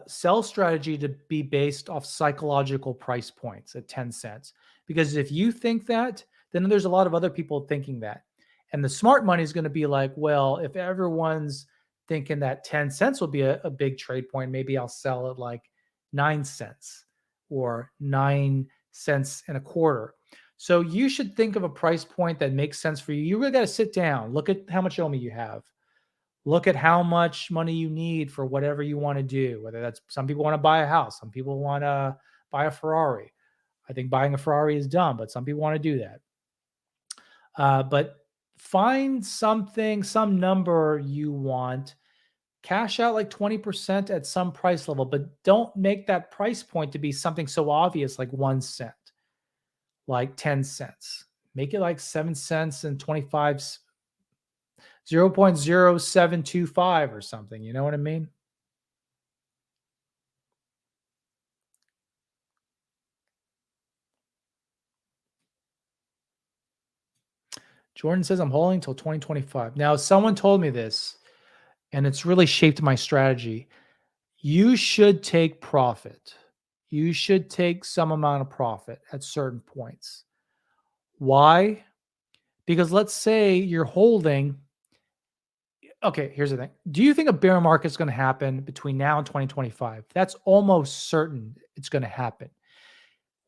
sell strategy to be based off psychological price points at 10 cents. Because if you think that, then there's a lot of other people thinking that. And the smart money is going to be like, well, if everyone's thinking that 10 cents will be a big trade point, maybe I'll sell at like 9 cents or 9 cents and a quarter. So you should think of a price point that makes sense for you. You really got to sit down, look at how much Omi you have. Look at how much money you need for whatever you want to do. Whether that's some people want to buy a house, some people want to buy a Ferrari. I think buying a Ferrari is dumb, but some people want to do that. But find something, some number you want, cash out like 20% at some price level, but don't make that price point to be something so obvious like 1 cent, like 10 cents. Make it like 7 cents and 25 0.0725 or something. You know what I mean? Jordan says I'm holding until 2025. Now, someone told me this, and it's really shaped my strategy. You should take profit. You should take some amount of profit at certain points. Why? Because let's say you're holding. Okay, here's the thing. Do you think a bear market is going to happen between now and 2025? That's almost certain it's going to happen.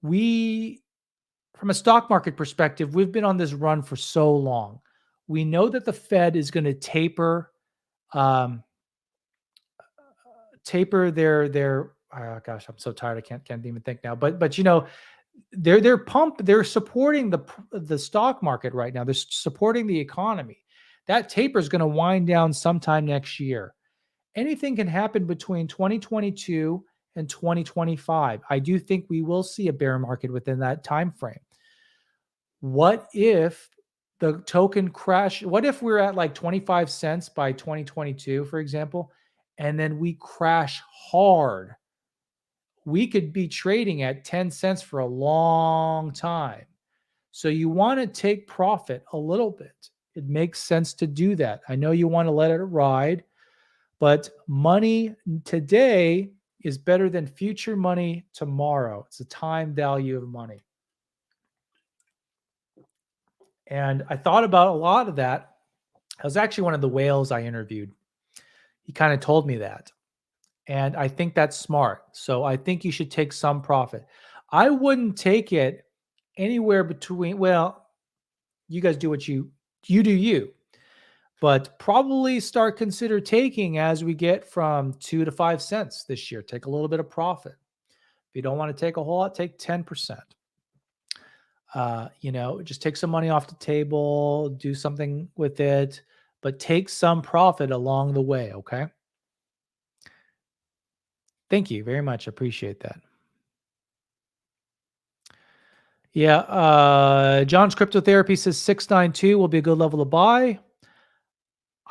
From a stock market perspective, we've been on this run for so long. We know that the Fed is going to taper their gosh, I'm so tired. I can't even think now. But you know, they're supporting the stock market right now. They're supporting the economy. That taper is going to wind down sometime next year. Anything can happen between 2022 and 2025. I do think we will see a bear market within that time frame. What if the token crash? What if we're at like 25 cents by 2022, for example, and then we crash hard? We could be trading at 10 cents for a long time. So you want to take profit a little bit. It makes sense to do that. I know you want to let it ride, but money today is better than future money tomorrow. It's a time value of money. And I thought about a lot of that. I was actually one of the whales I interviewed. He kind of told me that. And I think that's smart. So I think you should take some profit. I wouldn't take it anywhere between, well, you guys do what you do you. But probably consider taking as we get from 2 to 5 cents this year. Take a little bit of profit. If you don't want to take a whole lot, take 10%. Just take some money off the table, do something with it, but take some profit along the way. Okay. Thank you very much. Appreciate that. Yeah. John's Cryptotherapy says 692 will be a good level to buy.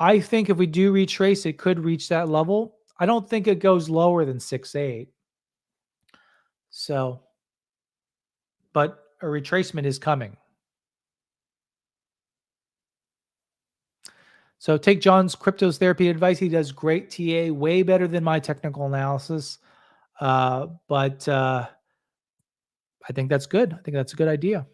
I think if we do retrace, it could reach that level. I don't think it goes lower than 6.8. So, but a retracement is coming. So take John's Cryptotherapy advice. He does great TA, way better than my technical analysis. But I think that's good. I think that's a good idea.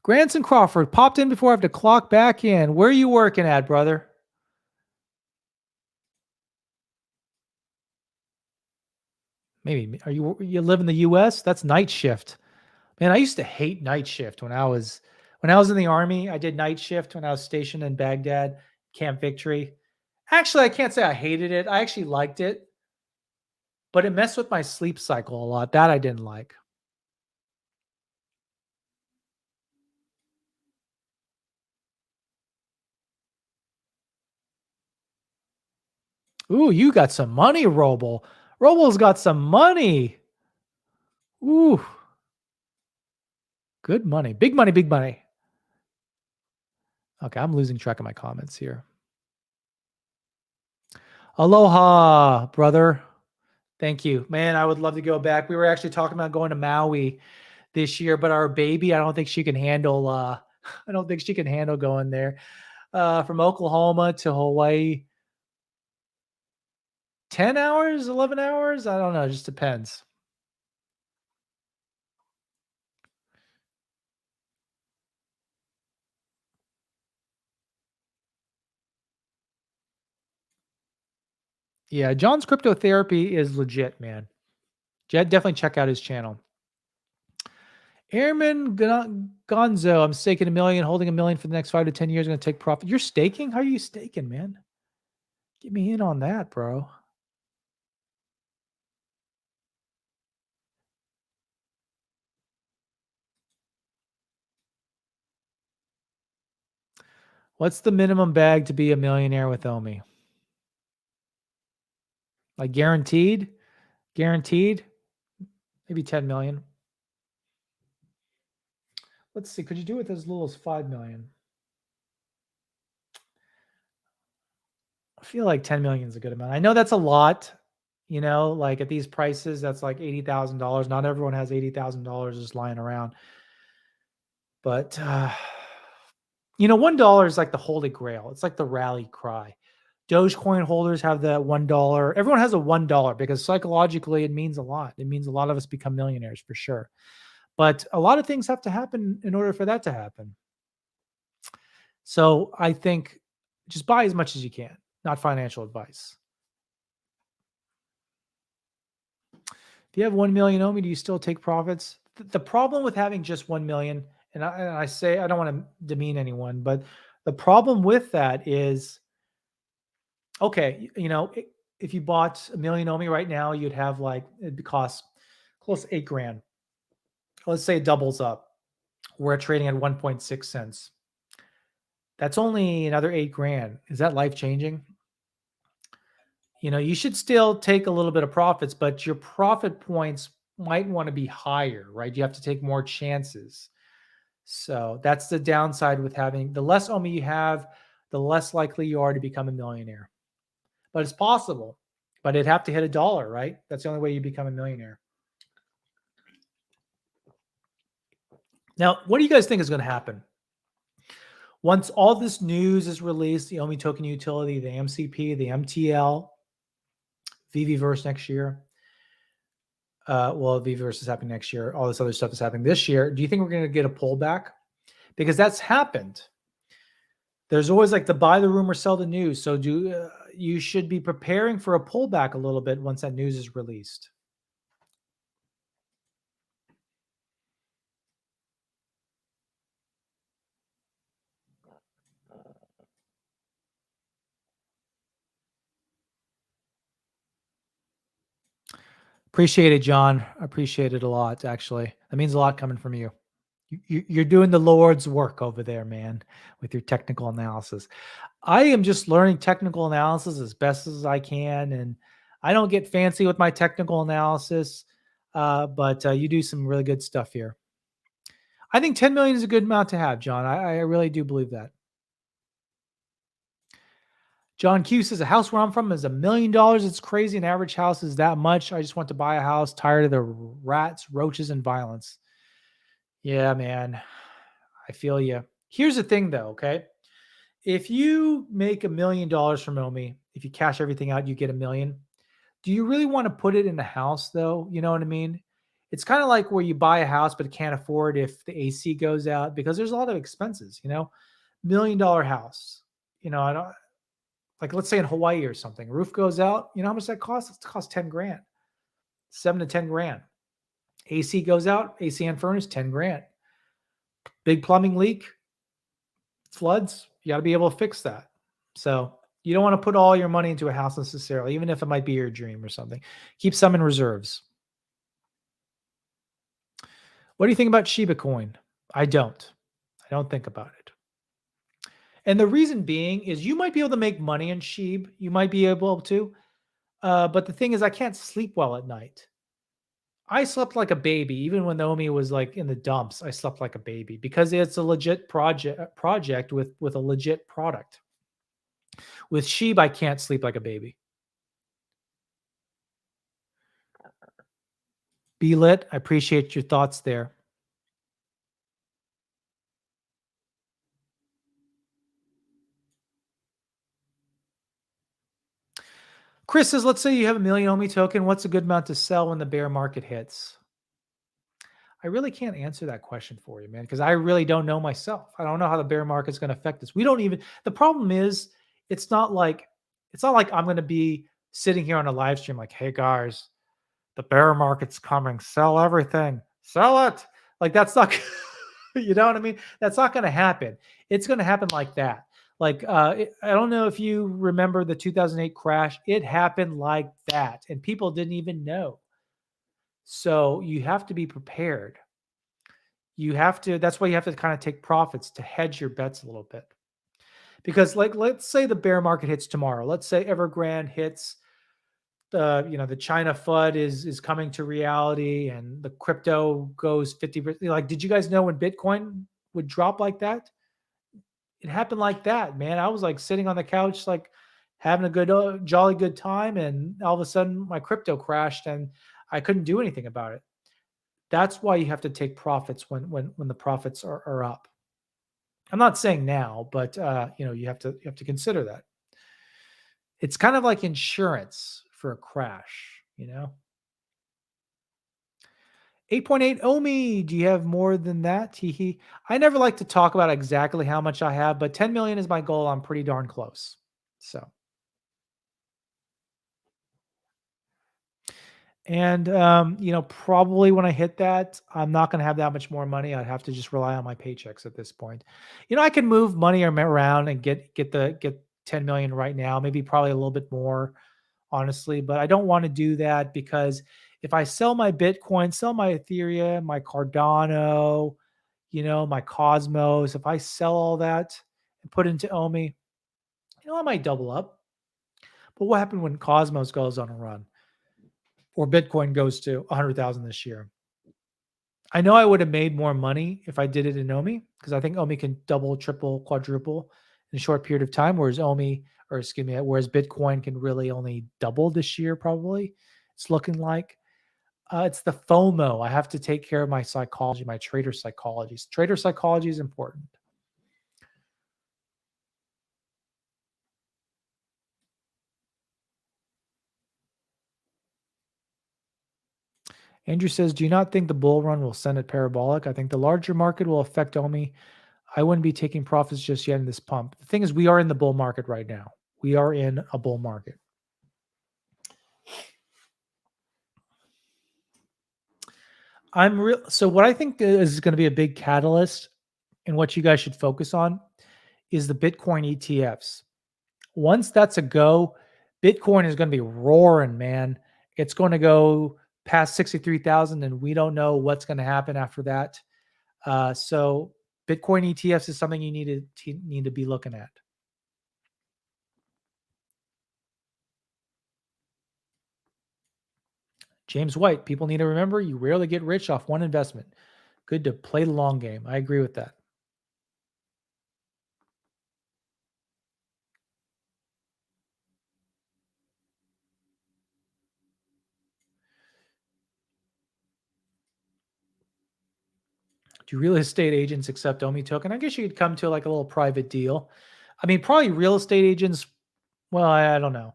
Granson Crawford popped in before I have to clock back in. Where are you working at, brother? Maybe you live in the U.S.? That's night shift. Man, I used to hate night shift when I was in the army. I did night shift when I was stationed in Baghdad, Camp Victory. Actually, I can't say I hated it. I actually liked it. but it messed with my sleep cycle a lot. That I didn't like. Ooh, you got some money, Roble. Roble's got some money. Ooh, good money. Big money, big money. Okay, I'm losing track of my comments here. Aloha, brother. Thank you. Man, I would love to go back. We were actually talking about going to Maui this year, but our baby, I don't think she can handle I don't think she can handle going there. From Oklahoma to Hawaii. 10 hours, 11 hours? I don't know, it just depends. Yeah, John's cryptotherapy is legit, man. Definitely check out his channel. Airman Gonzo, I'm staking a million, holding a million for the next 5 to 10 years. Going to take profit. You're staking? How are you staking, man? Get me in on that, bro. What's the minimum bag to be a millionaire with Omi? Like guaranteed? Guaranteed? Maybe 10 million. Let's see. Could you do it as little as 5 million? I feel like 10 million is a good amount. I know that's a lot, like at these prices, that's like $80,000. Not everyone has $80,000 just lying around. But, $1 is like the holy grail. It's like the rally cry. Dogecoin holders have the $1. Everyone has a $1 because psychologically it means a lot. It means a lot of us become millionaires for sure. But a lot of things have to happen in order for that to happen. So I think just buy as much as you can, not financial advice. If you have 1 million Omi, do you still take profits? The problem with having just 1 million, and I say, I don't want to demean anyone, but the problem with that is, okay, if you bought a million Omi right now, you'd have it'd cost close to 8 grand. Let's say it doubles up. We're trading at 1.6 cents. That's only another 8 grand. Is that life changing? You should still take a little bit of profits, but your profit points might want to be higher, right? You have to take more chances. So that's the downside with having the less Omi you have, the less likely you are to become a millionaire. But it's possible, but it'd have to hit $1, right? That's the only way you become a millionaire. Now, what do you guys think is going to happen? Once all this news is released, the Omi token utility, the MCP, the MTL, Veveverse next year. Veveverse is happening next year. All this other stuff is happening this year. Do you think we're going to get a pullback? Because that's happened. There's always like the buy the rumor, sell the news. So you should be preparing for a pullback a little bit once that news is released. Appreciate it, John. Appreciate it a lot, actually. That means a lot coming from you. You're doing the Lord's work over there, man, with your technical analysis. I am just learning technical analysis as best as I can, and I don't get fancy with my technical analysis, but you do some really good stuff here. I think 10 million is a good amount to have, John. I really do believe that. John Q says, a house where I'm from is $1 million. It's crazy. An average house is that much. I just want to buy a house, tired of the rats, roaches, and violence. Yeah, man. I feel you. Here's the thing, though, okay? If you make $1 million from Omi, if you cash everything out, you get $1 million. Do you really want to put it in the house, though? You know what I mean? It's kind of like where you buy a house but can't afford if the AC goes out because there's a lot of expenses, $1 million house. I don't like, let's say in Hawaii or something, roof goes out. You know how much that costs? It costs 10 grand, 7 to 10 grand. AC goes out, AC and furnace, 10 grand. Big plumbing leak, floods, you got to be able to fix that. So You don't want to put all your money into a house necessarily, even if it might be your dream or something. Keep some in reserves. What do you think about Shiba Coin? I don't. I don't think about it. And the reason being is you might be able to make money in Sheeb. You might be able to. But the thing is, I can't sleep well at night. I slept like a baby, even when Omi was like in the dumps. I slept like a baby because it's a legit project with a legit product. With Sheeb, I can't sleep like a baby. Be lit. I appreciate your thoughts there. Chris says, let's say you have a million Omi token. What's a good amount to sell when the bear market hits? I really can't answer that question for you, man, because I really don't know myself. I don't know how the bear market's going to affect us. We don't even. The problem is, it's not like I'm going to be sitting here on a live stream like, "Hey guys, the bear market's coming. Sell everything. Sell it." Like that's not. You know what I mean? That's not going to happen. It's going to happen like that. Like I don't know if you remember the 2008 crash. It happened like that, and people didn't even know. So you have to be prepared. You have to, that's why you have to kind of take profits to hedge your bets a little bit. Because like let's say the bear market hits tomorrow. Let's say Evergrande hits the China FUD is coming to reality and the crypto goes 50%. Like, did you guys know when Bitcoin would drop like that? It happened like that, man. I was like sitting on the couch, like having a good, jolly good time, and all of a sudden my crypto crashed and I couldn't do anything about it. That's why you have to take profits when the profits are up. I'm not saying now, but you have to consider that. It's kind of like insurance for a crash, 8.8 Omi, do you have more than that? Teehee. I never like to talk about exactly how much I have, but 10 million is my goal. I'm pretty darn close. So, and probably when I hit that, I'm not going to have that much more money. I'd have to just rely on my paychecks at this point. I can move money around and get 10 million right now, maybe probably a little bit more, honestly, but I don't want to do that because if I sell my Bitcoin, sell my Ethereum, my Cardano, my Cosmos, if I sell all that and put into Omi, I might double up. But what happened when Cosmos goes on a run or Bitcoin goes to 100,000 this year? I know I would have made more money if I did it in Omi because I think Omi can double, triple, quadruple in a short period of time, whereas Bitcoin can really only double this year, probably. It's looking like. It's the FOMO. I have to take care of my psychology, my trader psychology. Trader psychology is important. Andrew says, do you not think the bull run will send it parabolic? I think the larger market will affect Omi. I wouldn't be taking profits just yet in this pump. The thing is, we are in the bull market right now. We are in a bull market. So what I think is going to be a big catalyst and what you guys should focus on is the Bitcoin ETFs. Once that's a go, Bitcoin is going to be roaring, man. It's going to go past 63,000 and we don't know what's going to happen after that. So Bitcoin ETFs is something you need to be looking at. James White, people need to remember you rarely get rich off one investment. Good to play the long game. I agree with that. Do real estate agents accept Omi token? I guess you could come to like a little private deal. I mean, probably real estate agents. Well, I don't know.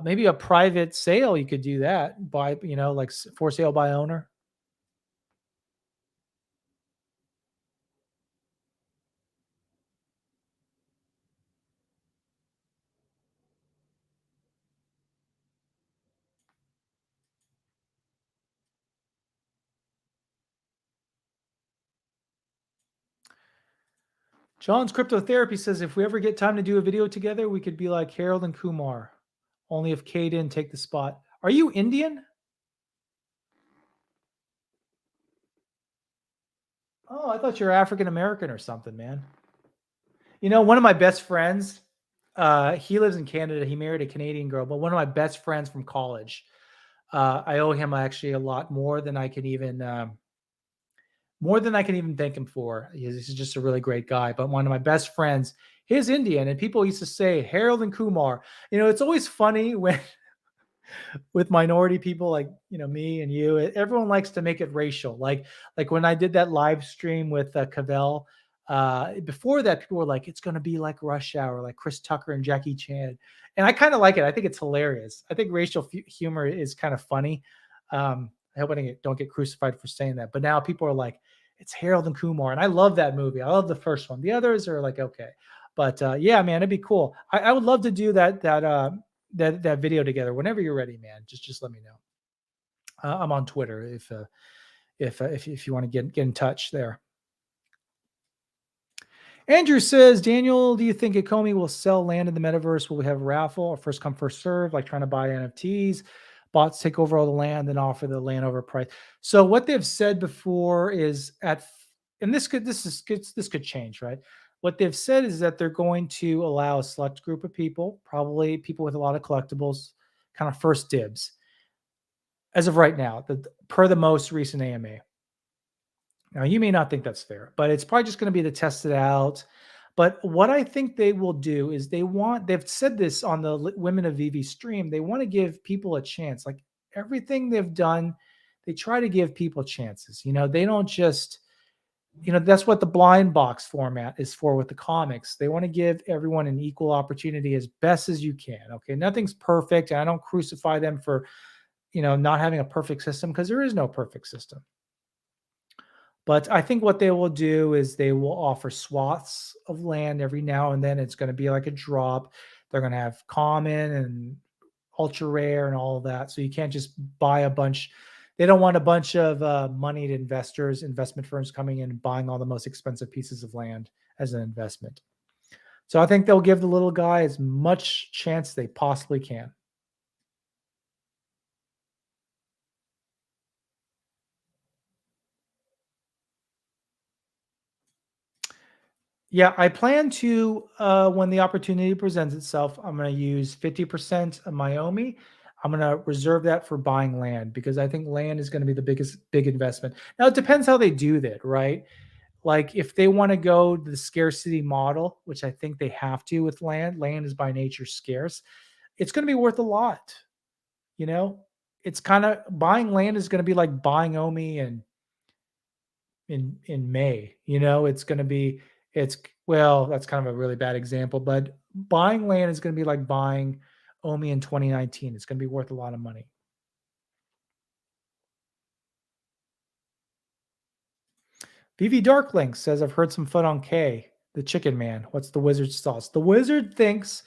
Maybe a private sale. You could do that by like for sale by owner. John's Cryptotherapy says if we ever get time to do a video together, we could be like Harold and Kumar. Only if Kay didn't take the spot. Are you Indian? Oh, I thought you were African American or something, man. You know, one of my best friends, he lives in Canada. He married a Canadian girl, but one of my best friends from college, I owe him actually a lot more than I can even thank him for. He's just a really great guy. But one of my best friends, he's Indian, and people used to say Harold and Kumar. You know, it's always funny when with minority people like me and you, everyone likes to make it racial. Like when I did that live stream with Cavell. Before that, people were like, "It's going to be like Rush Hour, like Chris Tucker and Jackie Chan," and I kind of like it. I think it's hilarious. I think racial humor is kind of funny. I hope I don't get crucified for saying that. But now people are like, "It's Harold and Kumar," and I love that movie. I love the first one. The others are like okay, but yeah, man, it'd be cool. I would love to do that video together whenever you're ready, man. Just let me know. I'm on Twitter if you want to get in touch there. Andrew says, Daniel, do you think ecomi will sell land in the metaverse? Will we have a raffle or first come first serve, like trying to buy NFTs? Bots take over all the land and offer the land over price. So what they've said before is and this could change, right? What they've said is that they're going to allow a select group of people, probably people with a lot of collectibles, kind of first dibs. As of right now, per the most recent AMA. Now, you may not think that's fair, but it's probably just going to be to test it out. But what I think they will do is they've said this on the Women of VV stream, they want to give people a chance. Like everything they've done, they try to give people chances. They don't just, that's what the blind box format is for with the comics. They want to give everyone an equal opportunity as best as you can. Okay. Nothing's perfect. And I don't crucify them for, not having a perfect system because there is no perfect system. But I think what they will do is they will offer swaths of land every now and then. It's going to be like a drop. They're going to have common and ultra rare and all of that. So you can't just buy a bunch. They don't want a bunch of moneyed investors, investment firms coming in and buying all the most expensive pieces of land as an investment. So I think they'll give the little guy as much chance they possibly can. Yeah, I plan to, when the opportunity presents itself, I'm going to use 50% of my Omi. I'm going to reserve that for buying land because I think land is going to be the big investment. Now, it depends how they do that, right? Like if they want to go the scarcity model, which I think they have to with land is by nature scarce. It's going to be worth a lot. You know, it's kind of buying land is going to be like buying Omi and in May. It's going to be it's well, that's kind of a really bad example, but buying land is going to be like buying Omi in 2019. It's going to be worth a lot of money. VV Darklink says, I've heard some fun on K, the chicken man. What's the wizard's sauce? The wizard thinks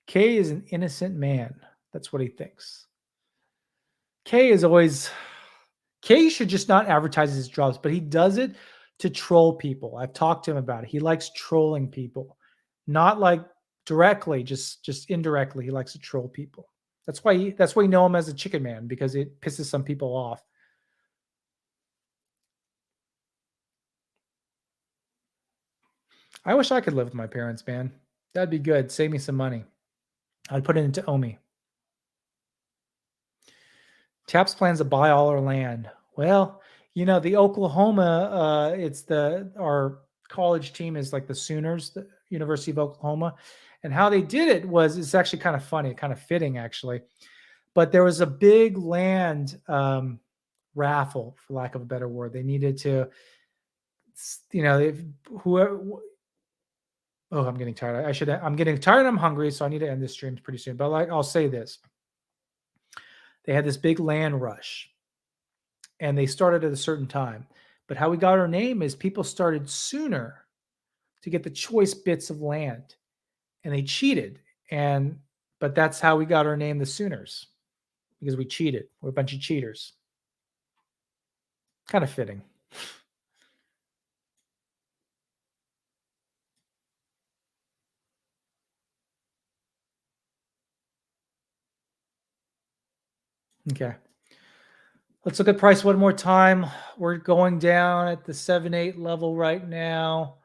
K is an innocent man. That's what he thinks. K should just not advertise his drops, but he does it to troll people. I've talked to him about it. He likes trolling people, not like directly, just indirectly. He likes to troll people. That's why you know him as a chicken man, because it pisses some people off. I wish I could live with my parents, man. That'd be good. Save me some money. I'd put it into Omi. Taps plans to buy all our land. Well, the Oklahoma, our college team is like the Sooners, the University of Oklahoma. And how they did it was, it's actually kind of funny, kind of fitting actually. But there was a big land raffle, for lack of a better word. They needed to, whoever. Oh, I'm getting tired. I'm getting tired. I'm hungry, so I need to end this stream pretty soon. But I'll say this: they had this big land rush, and they started at a certain time. But how we got our name is people started sooner to get the choice bits of land, and they cheated. But that's how we got our name, the Sooners, because we cheated. We're a bunch of cheaters. Kind of fitting. Okay. Let's look at price one more time. We're going down at the 7-8 level right now.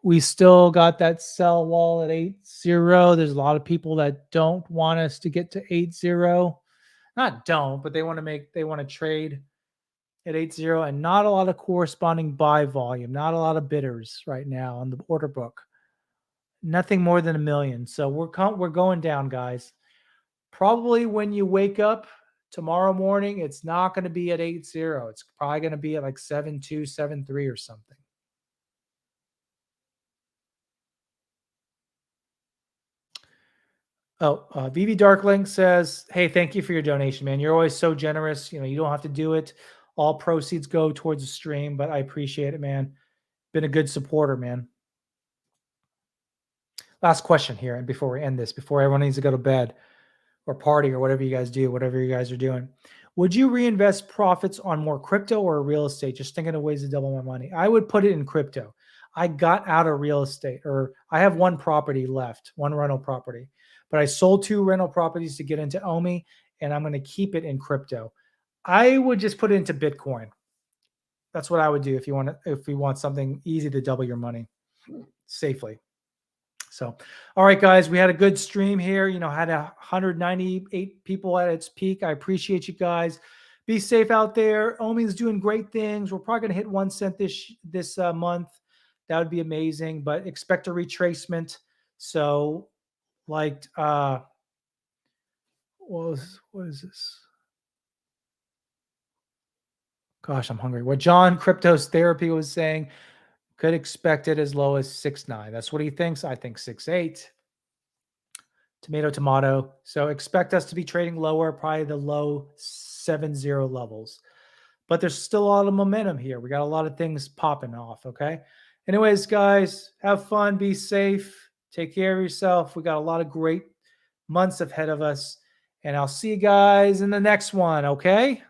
We still got that sell wall at 8-0. There's a lot of people that don't want us to get to 8-0. Not don't, but they want to trade at 8-0, and not a lot of corresponding buy volume, not a lot of bidders right now on the order book. Nothing more than 1 million. So we're going down, guys. Probably when you wake up tomorrow morning, it's not going to be at 8-0. It's probably going to be at like 7-2, 7-3 or something. Oh, VV Darklink says, "Hey, thank you for your donation, man. You're always so generous. You don't have to do it. All proceeds go towards the stream, but I appreciate it, man. Been a good supporter, man." Last question here, and before we end this, before everyone needs to go to bed or party or whatever you guys do, whatever you guys are doing, would you reinvest profits on more crypto or real estate? Just thinking of ways to double my money. I would put it in crypto. I got out of real estate, or I have one property left, one rental property, but I sold 2 rental properties to get into Omi, and I'm going to keep it in crypto. I would just put it into Bitcoin. That's what I would do if you want something easy to double your money safely. So, all right, guys, we had a good stream here. Had 198 people at its peak. I appreciate you guys. Be safe out there. Omi's doing great things. We're probably gonna hit 1 cent this month. That would be amazing. But expect a retracement. So, like, what is this? Gosh, I'm hungry. What John Cryptos Therapy was saying, could expect it as low as 6.9. That's what he thinks. I think 6.8. Tomato. So expect us to be trading lower, probably the low 7-0 levels. But there's still a lot of momentum here. We got a lot of things popping off. Okay. Anyways, guys, have fun. Be safe. Take care of yourself. We got a lot of great months ahead of us. And I'll see you guys in the next one. Okay.